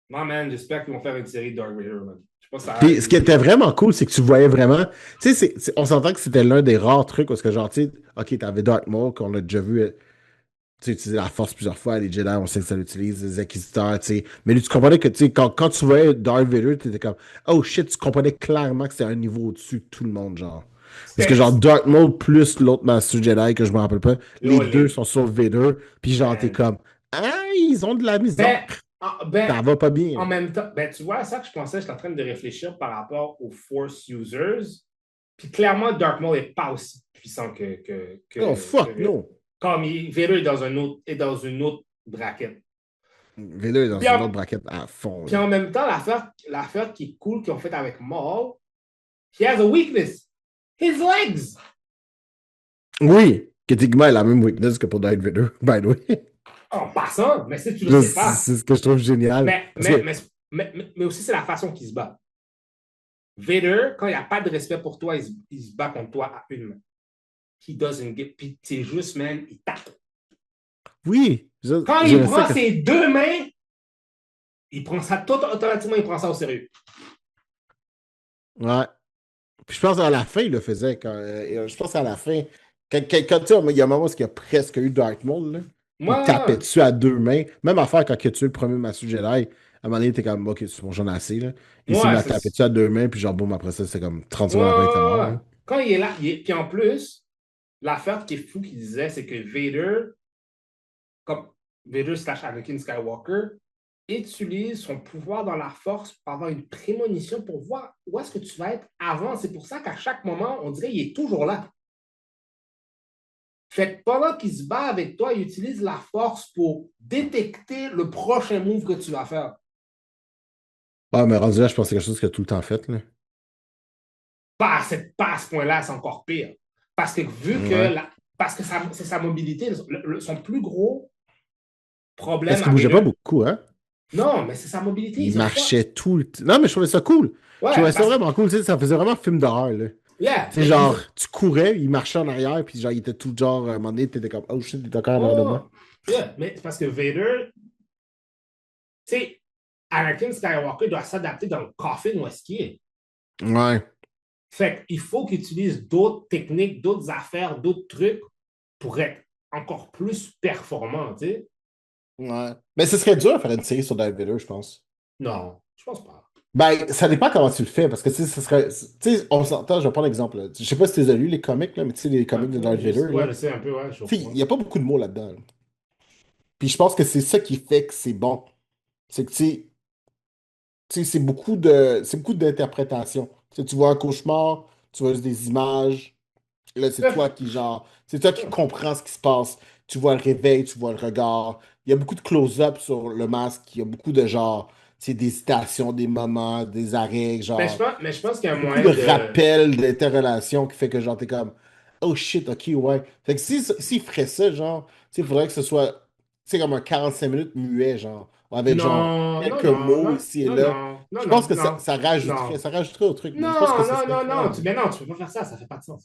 Non, man, j'espère qu'ils vont faire une série de Dark Vader, man. Je pense que ça Puis ce qui était vraiment cool, c'est que tu voyais vraiment. Tu sais, on s'entend que c'était l'un des rares trucs parce que, genre, tu sais, ok, t'avais Darth Maul qu'on a déjà vu. Tu sais, utiliser la force plusieurs fois, les Jedi, on sait que ça l'utilise, les Inquisiteurs, tu sais. Mais tu comprenais que, tu sais, quand tu voyais Darth Vader, tu étais comme, oh shit, tu comprenais clairement que c'était un niveau au-dessus de tout le monde, genre. Parce que, genre, Darth Maul plus l'autre Master Jedi, que je me rappelle pas, les deux sont sur Vader, puis genre, t'es comme, ah, ils ont de la misère. Ça va pas bien. En même temps, ben, tu vois, ça que je pensais, j'étais en train de réfléchir par rapport aux Force users. Puis clairement, Darth Maul n'est pas aussi puissant que oh, fuck, non. Comme Vader est dans une autre braquette. Vader est dans une autre braquette à fond. Puis en même temps, l'affaire qui est cool qu'ils ont faite avec Maul, he has a weakness. His legs. Oui, techniquement, il a la même weakness que pour Darth Vader, by the way. En passant, mais si tu le sais pas. C'est ce que je trouve génial. Mais aussi, c'est la façon qu'il se bat. Vader, quand il n'y a pas de respect pour toi, il se bat contre toi à une main. He doesn't get. Puis c'est juste, man, il tape. Oui. Quand il prend ses deux mains, il prend ça automatiquement, il prend ça au sérieux. Ouais. Puis je pense à la fin, il le faisait. Je pense à la fin. Quand tu sais, il y a un moment où il y a presque eu Darth Maul, là. Il tapait dessus à deux mains. Même affaire quand il a tué le premier Master Jedi. À un moment donné, il était comme, ok, c'est bon, j'en ai assez. Là. Il s'est mis à taper dessus à deux mains, puis genre, boum, après ça, c'est comme 30 secondes après, il était mort. Là. Quand il est là, puis en plus, l'affaire qui est fou qu'il disait, c'est que Vader, comme Vader / Anakin Skywalker, utilise son pouvoir dans la force pour avoir une prémonition pour voir où est-ce que tu vas être avant. C'est pour ça qu'à chaque moment, on dirait qu'il est toujours là. Fait que pendant qu'il se bat avec toi, il utilise la force pour détecter le prochain move que tu vas faire. Ah, mais rendu là, je pense que c'est quelque chose qu'il a tout le temps fait. Là. Pas à ce point-là, c'est encore pire. Parce que parce que c'est sa mobilité, son plus gros problème. Parce qu'il bougeait pas beaucoup, hein? Non, mais c'est sa mobilité. Il marchait tout le temps. Non, mais je trouvais ça cool. Ouais, je trouvais ça vraiment cool. Tu sais, ça faisait vraiment film d'horreur, là. Yeah, c'est genre, tu courais, il marchait en arrière, puis genre, il était tout genre, à un moment donné, t'étais comme, oh shit, il est encore en arrière de moi. Yeah, mais c'est parce que Vader, tu sais, Anakin Skywalker doit s'adapter dans le coffin où est-ce qu'il est. Ouais. Fait qu'il faut qu'il utilise d'autres techniques, d'autres affaires, d'autres trucs pour être encore plus performant, tu sais. Ouais. Mais ce serait dur de faire une série sur Darth Vader, je pense. Non, je pense pas. Ben, ça dépend comment tu le fais, parce que, tu sais, ce serait... Tu sais, on s'entend, je vais prendre l'exemple, là. Je sais pas si tu les as lus, les comics, là, mais tu sais, les comics de Darth Vader, Ouais, là. je sais un peu, ouais, je Tu sais, comprends. il n'y a pas beaucoup de mots là-dedans, là. Puis je pense que c'est ça qui fait que c'est bon. C'est que, tu sais, c'est beaucoup d'interprétation. Tu sais, tu vois un cauchemar, tu vois juste des images. Là, c'est toi qui comprends ce qui se passe. Tu vois le réveil, tu vois le regard. Il y a beaucoup de close-up sur le masque. Il y a beaucoup de genre, tu sais, d'hésitation, des moments, des arrêts, genre, Mais je pense qu'il y a un beaucoup moyen de de. rappels d'interrelation qui fait que genre, t'es comme, oh shit, ok, ouais. Fait que s'il ferait ça, genre, tu sais, il faudrait que ce soit, tu sais, comme un 45 minutes muet, genre, avec genre Non, non, quelques non, mots non, ici et non, là. non, non, Je non, pense que non, non. ça rajouterait au truc, mais je pense que Non, ça non, serait non, non. incroyable. Mais non, tu peux pas faire ça, ça fait pas de sens.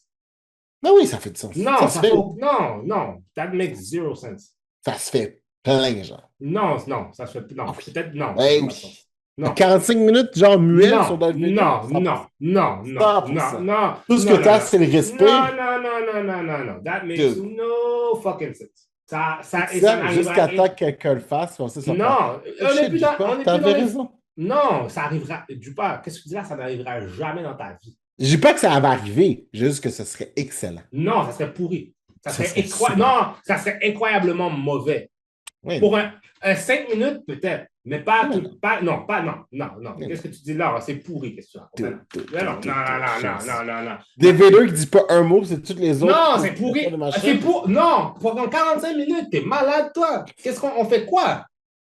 Ben oui, ça fait du sens. Non, Ça se ça fait. fait. Non, non. That makes zero sense. Ça se fait plein, genre. Non, non, ça se fait. Non, Ah oui. peut-être non, ça Ben fait pas de oui. sens. Non. 45 minutes, genre muette sur Non, Darth Vader? non, 100%. non, non, non, 100%. non, non. Tout ce non, que t'as, non, c'est le non, respect. non. That makes Dude. no fucking sense. Ça Ça, n'arrivera. jusqu'à temps que quelqu'un le fasse, comme ça fait. Non, Oh on est shit, plus j'ai dans. pas, On est plus t'avais dans les. raison. Non, ça arrivera. Du pas, qu'est-ce que tu dis là? Ça n'arrivera jamais dans ta vie. Je dis pas que ça va arriver, juste que ce serait excellent. Non, ça serait pourri. Ça serait super. Non, ça serait incroyablement mauvais. Oui. Pour un 5 minutes, peut-être. Mais pas Non, tout. non. Pas, non, pas. Non, non, non. Non. Qu'est-ce que tu dis là? C'est pourri, qu'est-ce que tu racontes? Non, non, non. Des Vader qui dit pas un mot, c'est toutes les autres. Non, c'est pourri. C'est pour. Non, pendant 45 minutes, t'es malade, toi. Qu'est-ce qu'on fait quoi?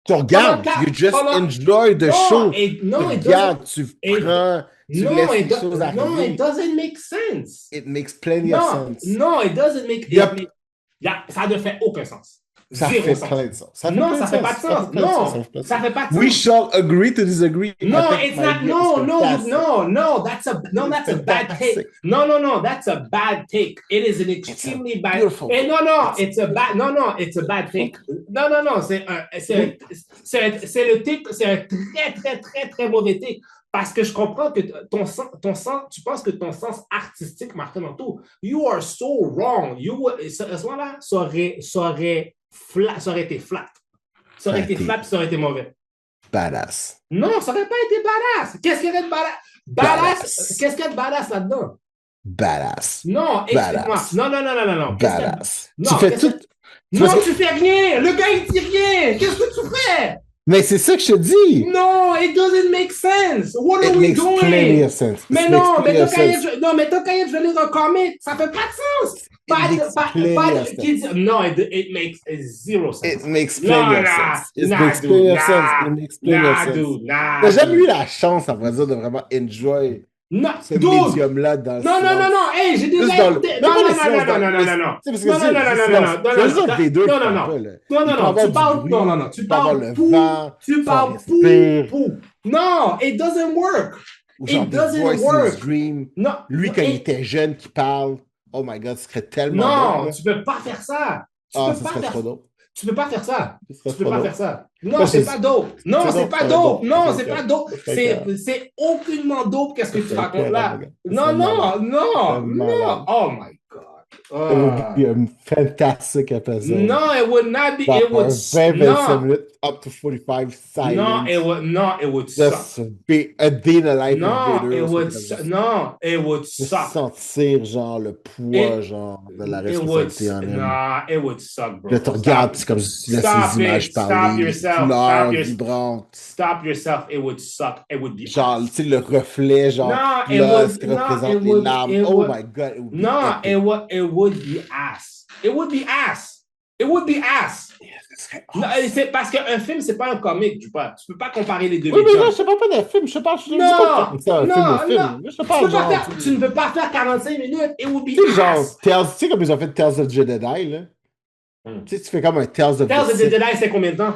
Tu regardes, Pendant you just pendant- enjoy the show. Non, Tu it regardes, tu et- prends, tu no, laisses it les choses no, arriver. it doesn't make sense. It makes plenty of Non, sense. non, it doesn't make Yep. ça ne fait aucun sens. Ça Zéro fait sens. plein de sens. Non, ça fait pas de sens. Non, ça fait pas de sens. We shall agree to disagree. No, I think it's my not. idea No, is no, fantastic. no. That's a bad take. Fantastic. No. That's a bad take. It is an extremely bad. beautiful Eh, no, take. it's a bad. No, it's a bad take. Non. C'est le take. C'est un très mauvais take. Parce que je comprends que ton sens, tu penses que ton sens artistique, Martin Manteau, you are so wrong. Ce moment-là, ça aurait été flat. Ça aurait été flat, puis ça aurait été mauvais. Badass. Non, ça n'aurait pas été badass. Qu'est-ce qu'il y a de badass? Badass. Qu'est-ce qu'il y a de badass là-dedans? Badass. Non, explique-moi. Badass. Non. Qu'est-ce qu'il y a de- Badass. Non, Tu fais qu'est-ce tout. que- Non, tu fais rien. Le gars, il dit rien. Qu'est-ce que tu fais? Mais c'est ça que je te dis. Non, it doesn't make sense. What are It we makes plenty doing? of sense. Mais It non, makes plenty of sense. mais tant qu'à y être, je vais lire un comic. Ça fait pas de sens. Non, it makes zero sense. It makes Non, plenty of nah, sense. It nah, makes dude, plenty of nah, sense. It makes plenty of nah, sense. dude, nah. T'as jamais dude. eu la chance, à vrai dire, de vraiment enjoy Non, ce dude. médium-là dans le silence. Non, hey, j'ai Juste déjà dans le- écouté. mais Non, pas le non, silence, non, dans non, le- non, non, non. Tu sais, parce que Non, c'est- non, c'est non, silence. non, C'est juste non, un des deux non, qui non, parle non. pas, là. Non, Il peut non, avoir tu parles. du bruit, Non, tu il peut avoir parles le vent, tu son parles respire, pou. Non, it doesn't work. ou genre It des doesn't voices work. dream. Non. Lui, quand il it- était jeune, qui parle, oh my God, ce serait tellement Non, dope, là. tu peux pas faire ça. Tu Ah, peux ça pas serait faire trop dope. Tu peux pas faire ça. Ce serait Tu peux trop pas dope. faire ça. Non, Ça, c'est c'est- pas dope. Non, c'est c'est dope, pas c'est dope. dope. Non, C'est c'est pas clair. dope. C'est clair. C'est aucunement dope qu'est-ce que tu C'est racontes clair, là. mon gars. Non, C'est non, malade. non, C'est malade. non. Oh my God. It would be a fantastic episode. No, it would not be. Genre It would. 20-25 No, minutes, up to 45 silence. no, it would suck. Just be a day in the life No, of Vader. it would. Juste No, it would suck. sentir, genre, le poids, It- genre, de la It would. responsabilité en elle. Nah, it would suck, bro. Là, tu regardes, puis c'est comme si tu laisses Stop les images it. Stop parler, yourself. couleurs Stop your- vibrantes. Stop yourself. It would suck. It would be. Genre, tu sais, le reflet, genre, No, it là, would- ce qui no, représente it les would- larmes. it Oh would- my God, it would be No, epic. it would be ass. It would be ass. It would be ass. Ce serait Non, c'est parce qu'un film, c'est pas un comic, tu peux pas comparer les deux Oui, mais là, médias. je te parle pas d'un film, je te parle, je te dis Non, pas comme ça, un film non, au film. non. Là, je te Tu parle, peux pas genre, faire- tu ne peux pas faire 45 minutes. It would be tu sais, genre, ass. Tales, tu sais, comme ils ont fait Tales of Jedi, là. Tu sais, tu fais comme un Tales of Tales of the Sith. Jedi, c'est combien de temps?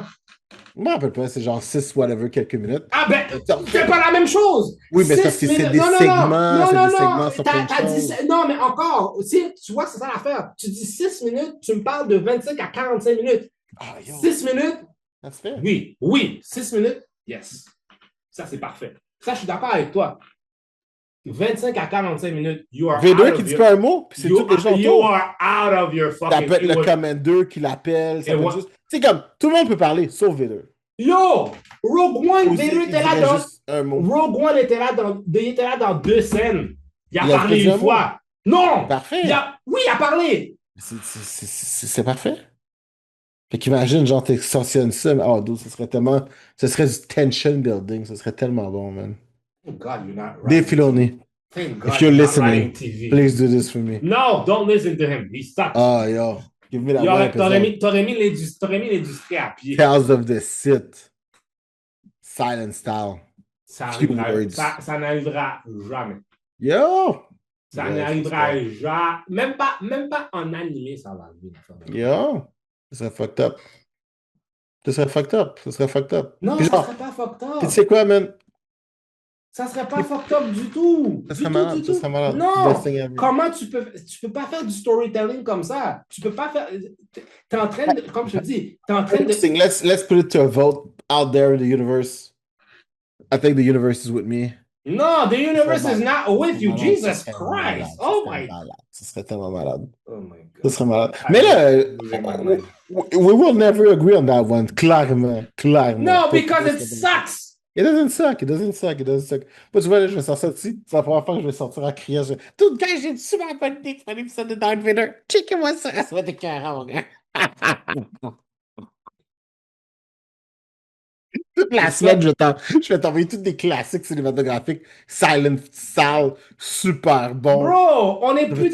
Je me rappelle pas, c'est genre 6 whatever, quelques minutes. Ah ben, c'est pas la même chose. Oui, mais 6 parce que c'est minutes. des Non, non, non. segments, Non, c'est non, des non. segments sur plein de T'as dit, choses. non, mais encore, tu vois, c'est ça l'affaire. Tu dis 6 minutes, tu me parles de 25 à 45 minutes. Ah, yo, 6 minutes, ça se fait. oui. 6 minutes, yes. Ça, c'est parfait. Ça, je suis d'accord avec toi. 25 à 45 minutes, you are Vader out qui of dit your... pas un mot, puis c'est tous les gens You autour. are out of your Ça fucking... peut être le commander qui l'appelle, ça Et peut ouais. être juste... C'est comme, tout le monde peut parler, sauf Vader. Yo! Rogue One, Ou Vader il était là dirait dans... juste un mot. Rogue One était là dans 2 scènes. Il a Il a parlé fait une un mot. fois. Non! Parfait. Oui, il a parlé. C'est parfait. Fait qu'imagine, genre, t'es sorti une scène. Oh, dude, ce serait tellement... Ce serait du tension building. Ce serait tellement bon, man. Thank God you're not Dave writing. Filoni, Thank God if you're you're not writing listening, TV. please do this for me. No, don't listen to him. He sucks. Oh, yo. Give me that Yo, one t'aurais episode. mis l'industrie à pied. Tales of the Sith. Silent style. Ça Few words. n'arrivera jamais. Yo! Ça Yes, n'arrivera c'est jamais. Même pas en animé, ça va arriver. Yo! Ce serait fucked up. Ce serait fucked up. Ce serait fucked up. Non, Puis ça genre, serait pas fucked puis up. tu sais quoi, man? Ça serait pas fucked up du tout. Ça Du serait tout, malade. du Ça tout. serait malade. Non! Best thing ever. Comment tu peux pas faire du storytelling comme ça? Tu peux pas faire... T'es en train de... Comme je te dis, t'es en train de... Let's put it to a vote out there in the universe. I think the universe is with me. No, the universe is not with you. Malade, Jesus ça serait Christ. malade, Oh ça serait my... malade. Ce serait tellement malade. Oh my Ce God. serait malade. Mais là, Losing my mind. we will never agree on that one. Clairement. Clairement. No, because it sucks. It doesn't suck. It doesn't suck. It doesn't suck. Moi, tu vois, là, je vais sortir ici. C'est la première fois que je vais sortir en criant. Tout le gars, j'ai une super bonne idée pour l'épisode de Darth Vader. Checkez-moi ça. Ça va être écœurant, mon gars. Toute la semaine, je vais t'envoyer tous des classiques cinématographiques. Silent Sal, super bon. Bro, on n'est plus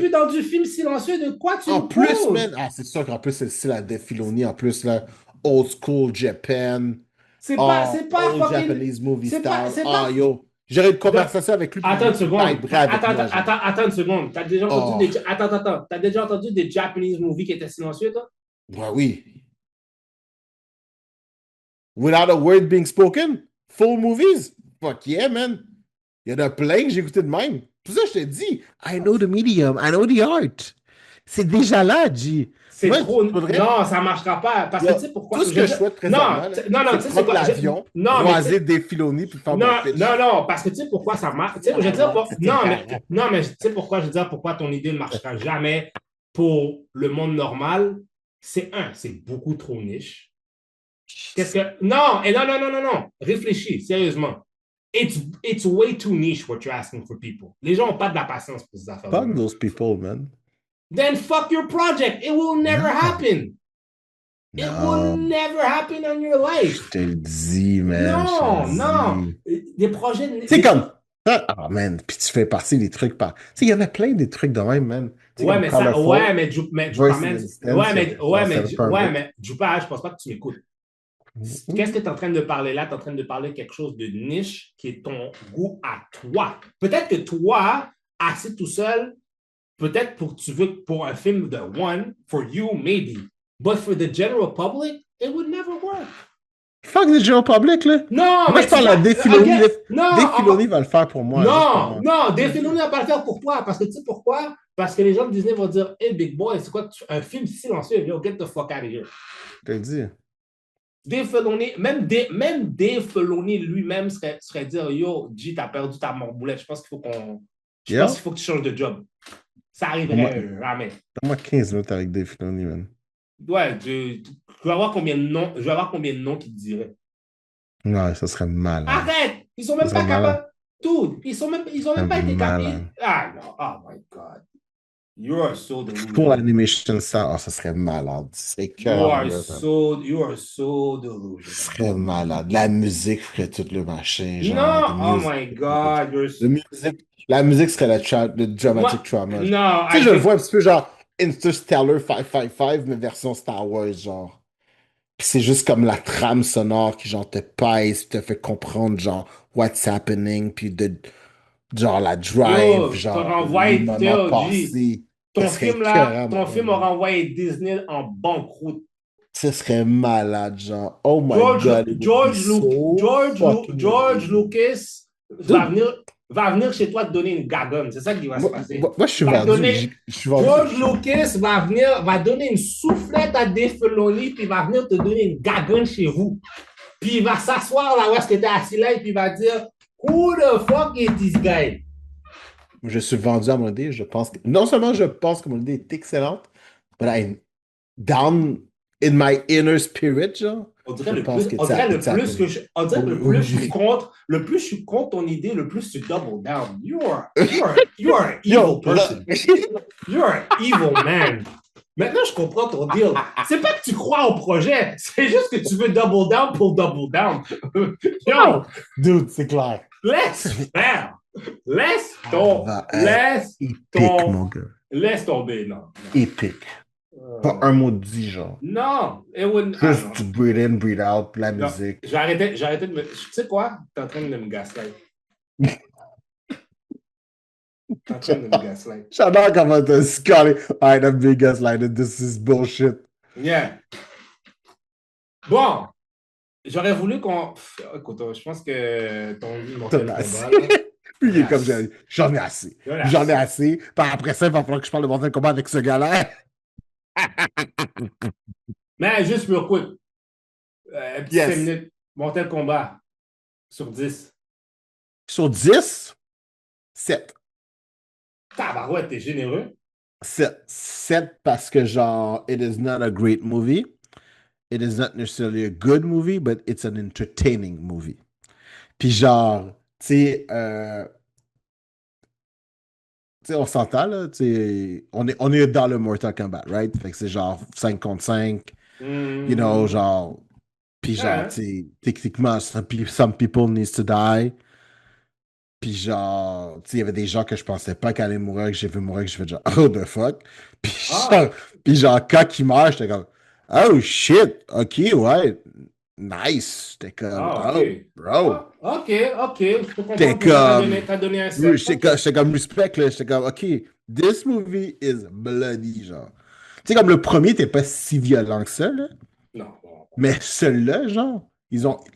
dans du film silencieux. De quoi tu En me plus, poses? man, c'est sûr qu'en plus, c'est le style à Dave Filoni. En plus, là, old school Japan. C'est pas Old fucking... Japanese movie c'est style. pas- c'est pas- Yo. J'aurais une conversation avec lui. Attends une seconde. Attends, Attends une seconde. T'as déjà entendu Oh. des... Attends. T'as déjà entendu des Japanese movies qui étaient silencieux, toi? Ouais, oui. Without a word being spoken, full movies. Fuck yeah, man. Il y en a plein que j'ai écouté de même. Pour ça, je te dis, I know the medium, I know the art. C'est déjà là, G. C'est Ouais, trop... faudrait- Non, ça marchera pas. Parce que Yo, tu sais pourquoi... Tout ce que je souhaite présentement, là, non, c'est tu sais c'est prendre quoi? l'avion, Non, mais... croiser des Filoni puis faire mon pitch. Non, parce que tu sais pourquoi ça marche. Tu sais, je veux dire, non, mais tu sais pourquoi je veux dire pourquoi ton idée ne marchera jamais pour le monde normal. C'est beaucoup trop niche. Qu'est-ce que. Non. Réfléchis, sérieusement. It's way too niche what you're asking for people. Les gens n'ont pas de la patience pour ces affaires. Fuck those people, man. Then fuck your project. It will never happen. It will never happen in your life. Je te le dis, man. Non. Des projets. C'est comme. Ah, man. Puis tu fais passer des trucs par. Tu sais, il y en a plein des trucs de même, man. T'sais, Ouais, comme mais Colorful, ça. Ouais, mais Jupa, je pense pas que tu m'écoutes. Qu'est-ce que tu es en train de parler là? Tu es en train de parler quelque chose de niche qui est ton goût à toi. Peut-être que toi, assis tout seul, peut-être tu veux pour un film de one, for you, maybe. But for the general public, it would never work. Fuck the general public, là. Non, Moi, je parle à Dave Filoni. Dave Filoni va le faire pour moi. Non, Dave Filoni va pas le faire pour toi. Parce que tu sais pourquoi? Parce que les gens de Disney vont dire, hey, big boy, c'est quoi un film silencieux? Yo, get the fuck out of here. Je te le dis. Dave Filoni, même Dave Filoni lui-même serait dire, yo, G, t'as perdu ta morboulette. Je pense qu'il faut que tu changes de job. Ça arriverait jamais. Donne-moi 15 minutes avec Dave Filoni, man. Ouais, je vais voir combien de noms qu'il te dirait. Ouais, ça serait mal. Arrête! Ils sont même Ça pas serait capables. Tout. Ils sont même pas été capables. Malade. Ah non, oh my God. You are so delusional. Pour l'animation style, ça serait malade. Ce serait cœur. You are so delusional. Ce serait malade. La musique ferait tout le machin. Genre, Non, oh my God. La musique serait le dramatic trauma. Non, tu sais, je le vois un petit peu genre Interstellar 555, mais version Star Wars, genre. Puis c'est juste comme la trame sonore qui, genre, te pèse, te fait comprendre, genre, what's happening, puis genre, la drive, genre, le moment passé. Ton film aura envoyé Disney en banqueroute. Ce serait malade, genre. Oh my God. George Lucas va venir chez toi te donner une gagonne. C'est ça qui va se passer. Moi, je suis vendu. George Lucas va donner une soufflette à Dave Filoni, puis il va venir te donner une gagonne chez vous. Puis il va s'asseoir là où est-ce que tu es assis là, et puis il va dire, Who the fuck is this guy? Je suis vendu à mon idée. Je pense que... Non seulement je pense que mon idée est excellente, but I'm down in my inner spirit, genre. On dirait Je le pense plus, que on dirait ça- le ça plus que peut- je, on dirait que le Oui. plus je suis contre, ton idée, le plus tu double down. You are an evil person. You are an evil man. Maintenant, je comprends ton deal. C'est pas que tu crois au projet, c'est juste que tu veux double down pour double down. Yo, Dude, c'est clair. laisse faire. Laisse Épique, mon gars. laisse tomber, non. Épique. Pas un mot dit, genre. Non, it wouldn't. Juste du breathe in, breathe out, la Non. musique. J'ai arrêté de me. Tu sais quoi? T'es en train de me gaslight. T'es en train de me gaslight. J'adore comment t'as scalé. Alright, I'm being gaslighted. This is bullshit. Yeah. Bon. J'aurais voulu qu'on. Écoute, je pense que ton T'en as assez. Puis il est comme j'en ai assez. J'en ai assez. Puis après ça, il va falloir que je parle de Mortal Kombat avec ce gars-là. Mais juste real quick. Petit Yes. 5 minutes. Mortal Kombat. Sur 10. Sur 10, 7. Tabarouette, t'es généreux. 7. 7 parce que, genre, it is not a great movie. It is not necessarily a good movie, but it's an entertaining movie. Puis, genre, tu sais, on s'entend, là, tu sais, on est dans le Mortal Kombat, right? Fait que c'est genre 5 contre 5, you know, genre, puis genre, tu sais, techniquement, some people needs to die. Puis genre, tu sais, il y avait des gens que je pensais pas qu'elle allait mourir, que j'ai vu mourir, que je fais genre, oh the fuck. Puis genre, quand il meurt, j'étais comme, oh shit, ok, ouais, nice. J'étais comme, ok. bro. Ok. Je peux comprendre. T'es T'as comme, donné un oui, 7. j'étais comme respect, là. J'étais comme, ok, this movie is bloody, genre. Tu sais, comme le premier, t'es pas si violent que ça, là. Non. Mais celui-là, genre,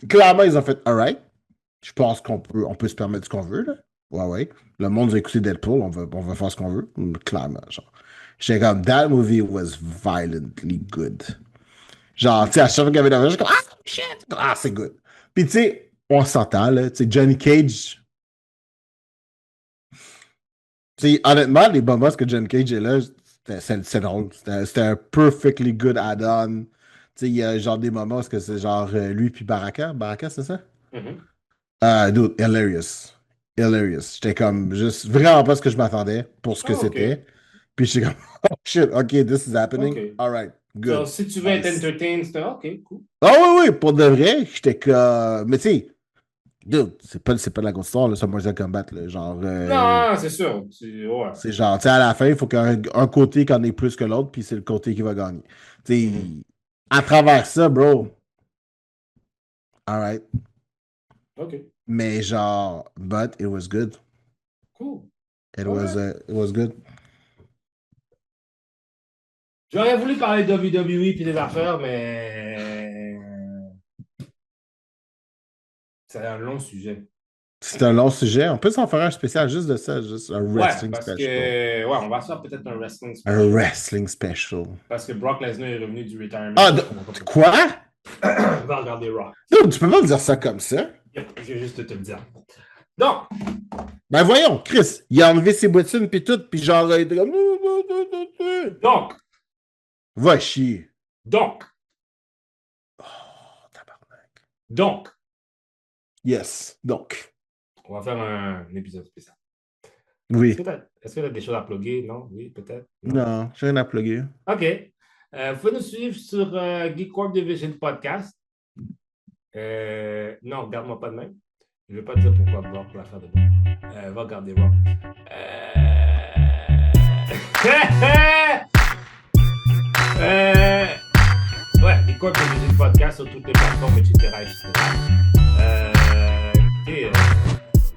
clairement, ils ont fait, alright. Je pense qu'on peut se permettre ce qu'on veut, là. Ouais. Le monde a écouté Deadpool, on va faire ce qu'on veut. Clairement, genre. J'étais comme, that movie was violently good. Genre, tu sais, à chaque fois qu'il y avait des j'étais comme, ah, shit! Ah, c'est good. Puis, tu sais, on s'entend, là. Tu sais, Johnny Cage. Tu sais, honnêtement, les moments que Johnny Cage est là, c'est drôle. C'était un perfectly good add-on. Tu sais, il y a genre des moments où c'est genre lui puis Baraka. Baraka, c'est ça? Dude, hilarious. J'étais comme juste vraiment pas ce que je m'attendais pour ce que c'était. Puis j'étais comme, oh shit, ok, this is happening. Ok. Alright, good. So, si tu veux être entertained, c'était ok, cool. Ah oui, pour de vrai, j'étais comme. Mais tu sais, dude, c'est pas de la grosse histoire, là, ce Mortal Kombat, là. Genre. Non, c'est sûr. Ouais. C'est genre, tu sais, à la fin, il faut qu'un côté qui en ait plus que l'autre, puis c'est le côté qui va gagner. Tu sais, à travers ça, bro. Alright. Ok. Mais genre, but it was good. Cool. It was good. J'aurais voulu parler de WWE puis des affaires, mais. C'est un long sujet. C'est un long sujet. On peut s'en faire un spécial juste de ça, juste un wrestling parce special. que. Ouais, on va faire peut-être un wrestling special. Un wrestling special. Parce que Brock Lesnar est revenu du retirement. Ah, quoi? On va regarder Raw. Non, tu peux pas me dire ça comme ça. Yep, je vais juste te le dire. Donc. Ben voyons, Chris, il a enlevé ses bottines puis tout, puis genre, il était comme... Va chier. Donc. Oh, tabarnak. Donc. Yes, donc. On va faire un épisode spécial. Oui. Est-ce que tu as des choses à plugger? Non? Oui, peut-être? Non, j'ai rien à plugger. OK. Vous pouvez nous suivre sur Geek Corp Division Podcast. Non, regarde-moi pas de même. Je ne vais pas te dire pourquoi Brock va faire de bon. Va regarder Brock. Ouais, Geek Corp Division Podcast sur toutes les plateformes, etc. Écoutez,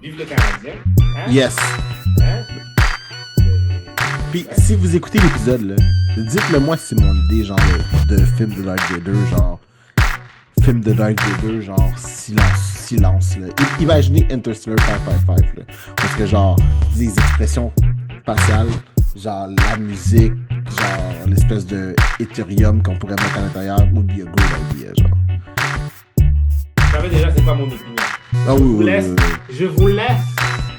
vive le Canadien. Hein? Yes. Hein? Puis, si vous écoutez l'épisode, là, dites-le moi si c'est mon idée, genre, de film de Darth Vader, genre, film de Darth Vader, genre, silence, là. Imaginez Interstellar 555, là. Parce que, genre, des expressions faciales, genre, la musique, genre, l'espèce de Ethereum qu'on pourrait mettre à l'intérieur, would be a good idea, genre. Vous savez déjà, c'est pas mon opinion. Ah oui, oui. Je vous laisse.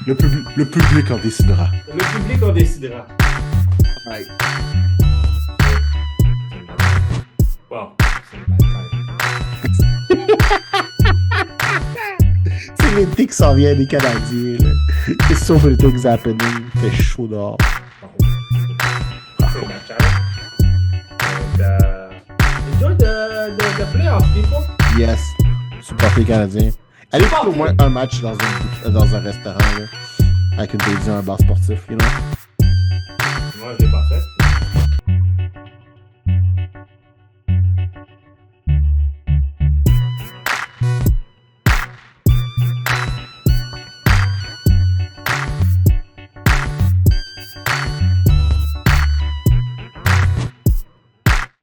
Le public en décidera. Le public en décidera. Ouais. Wow. C'est une bad time. C'est l'été qui s'en vient des Canadiens, là. It's so many things happening. Il fait chaud dehors. C'est une bad time. Enjoy the playoffs, people. Yes. Supporter les Canadiens. Allez Supporter. faire au moins un match dans un restaurant, là. Avec une télévision, un bar sportif, you know? Moi, je l'ai pas fait.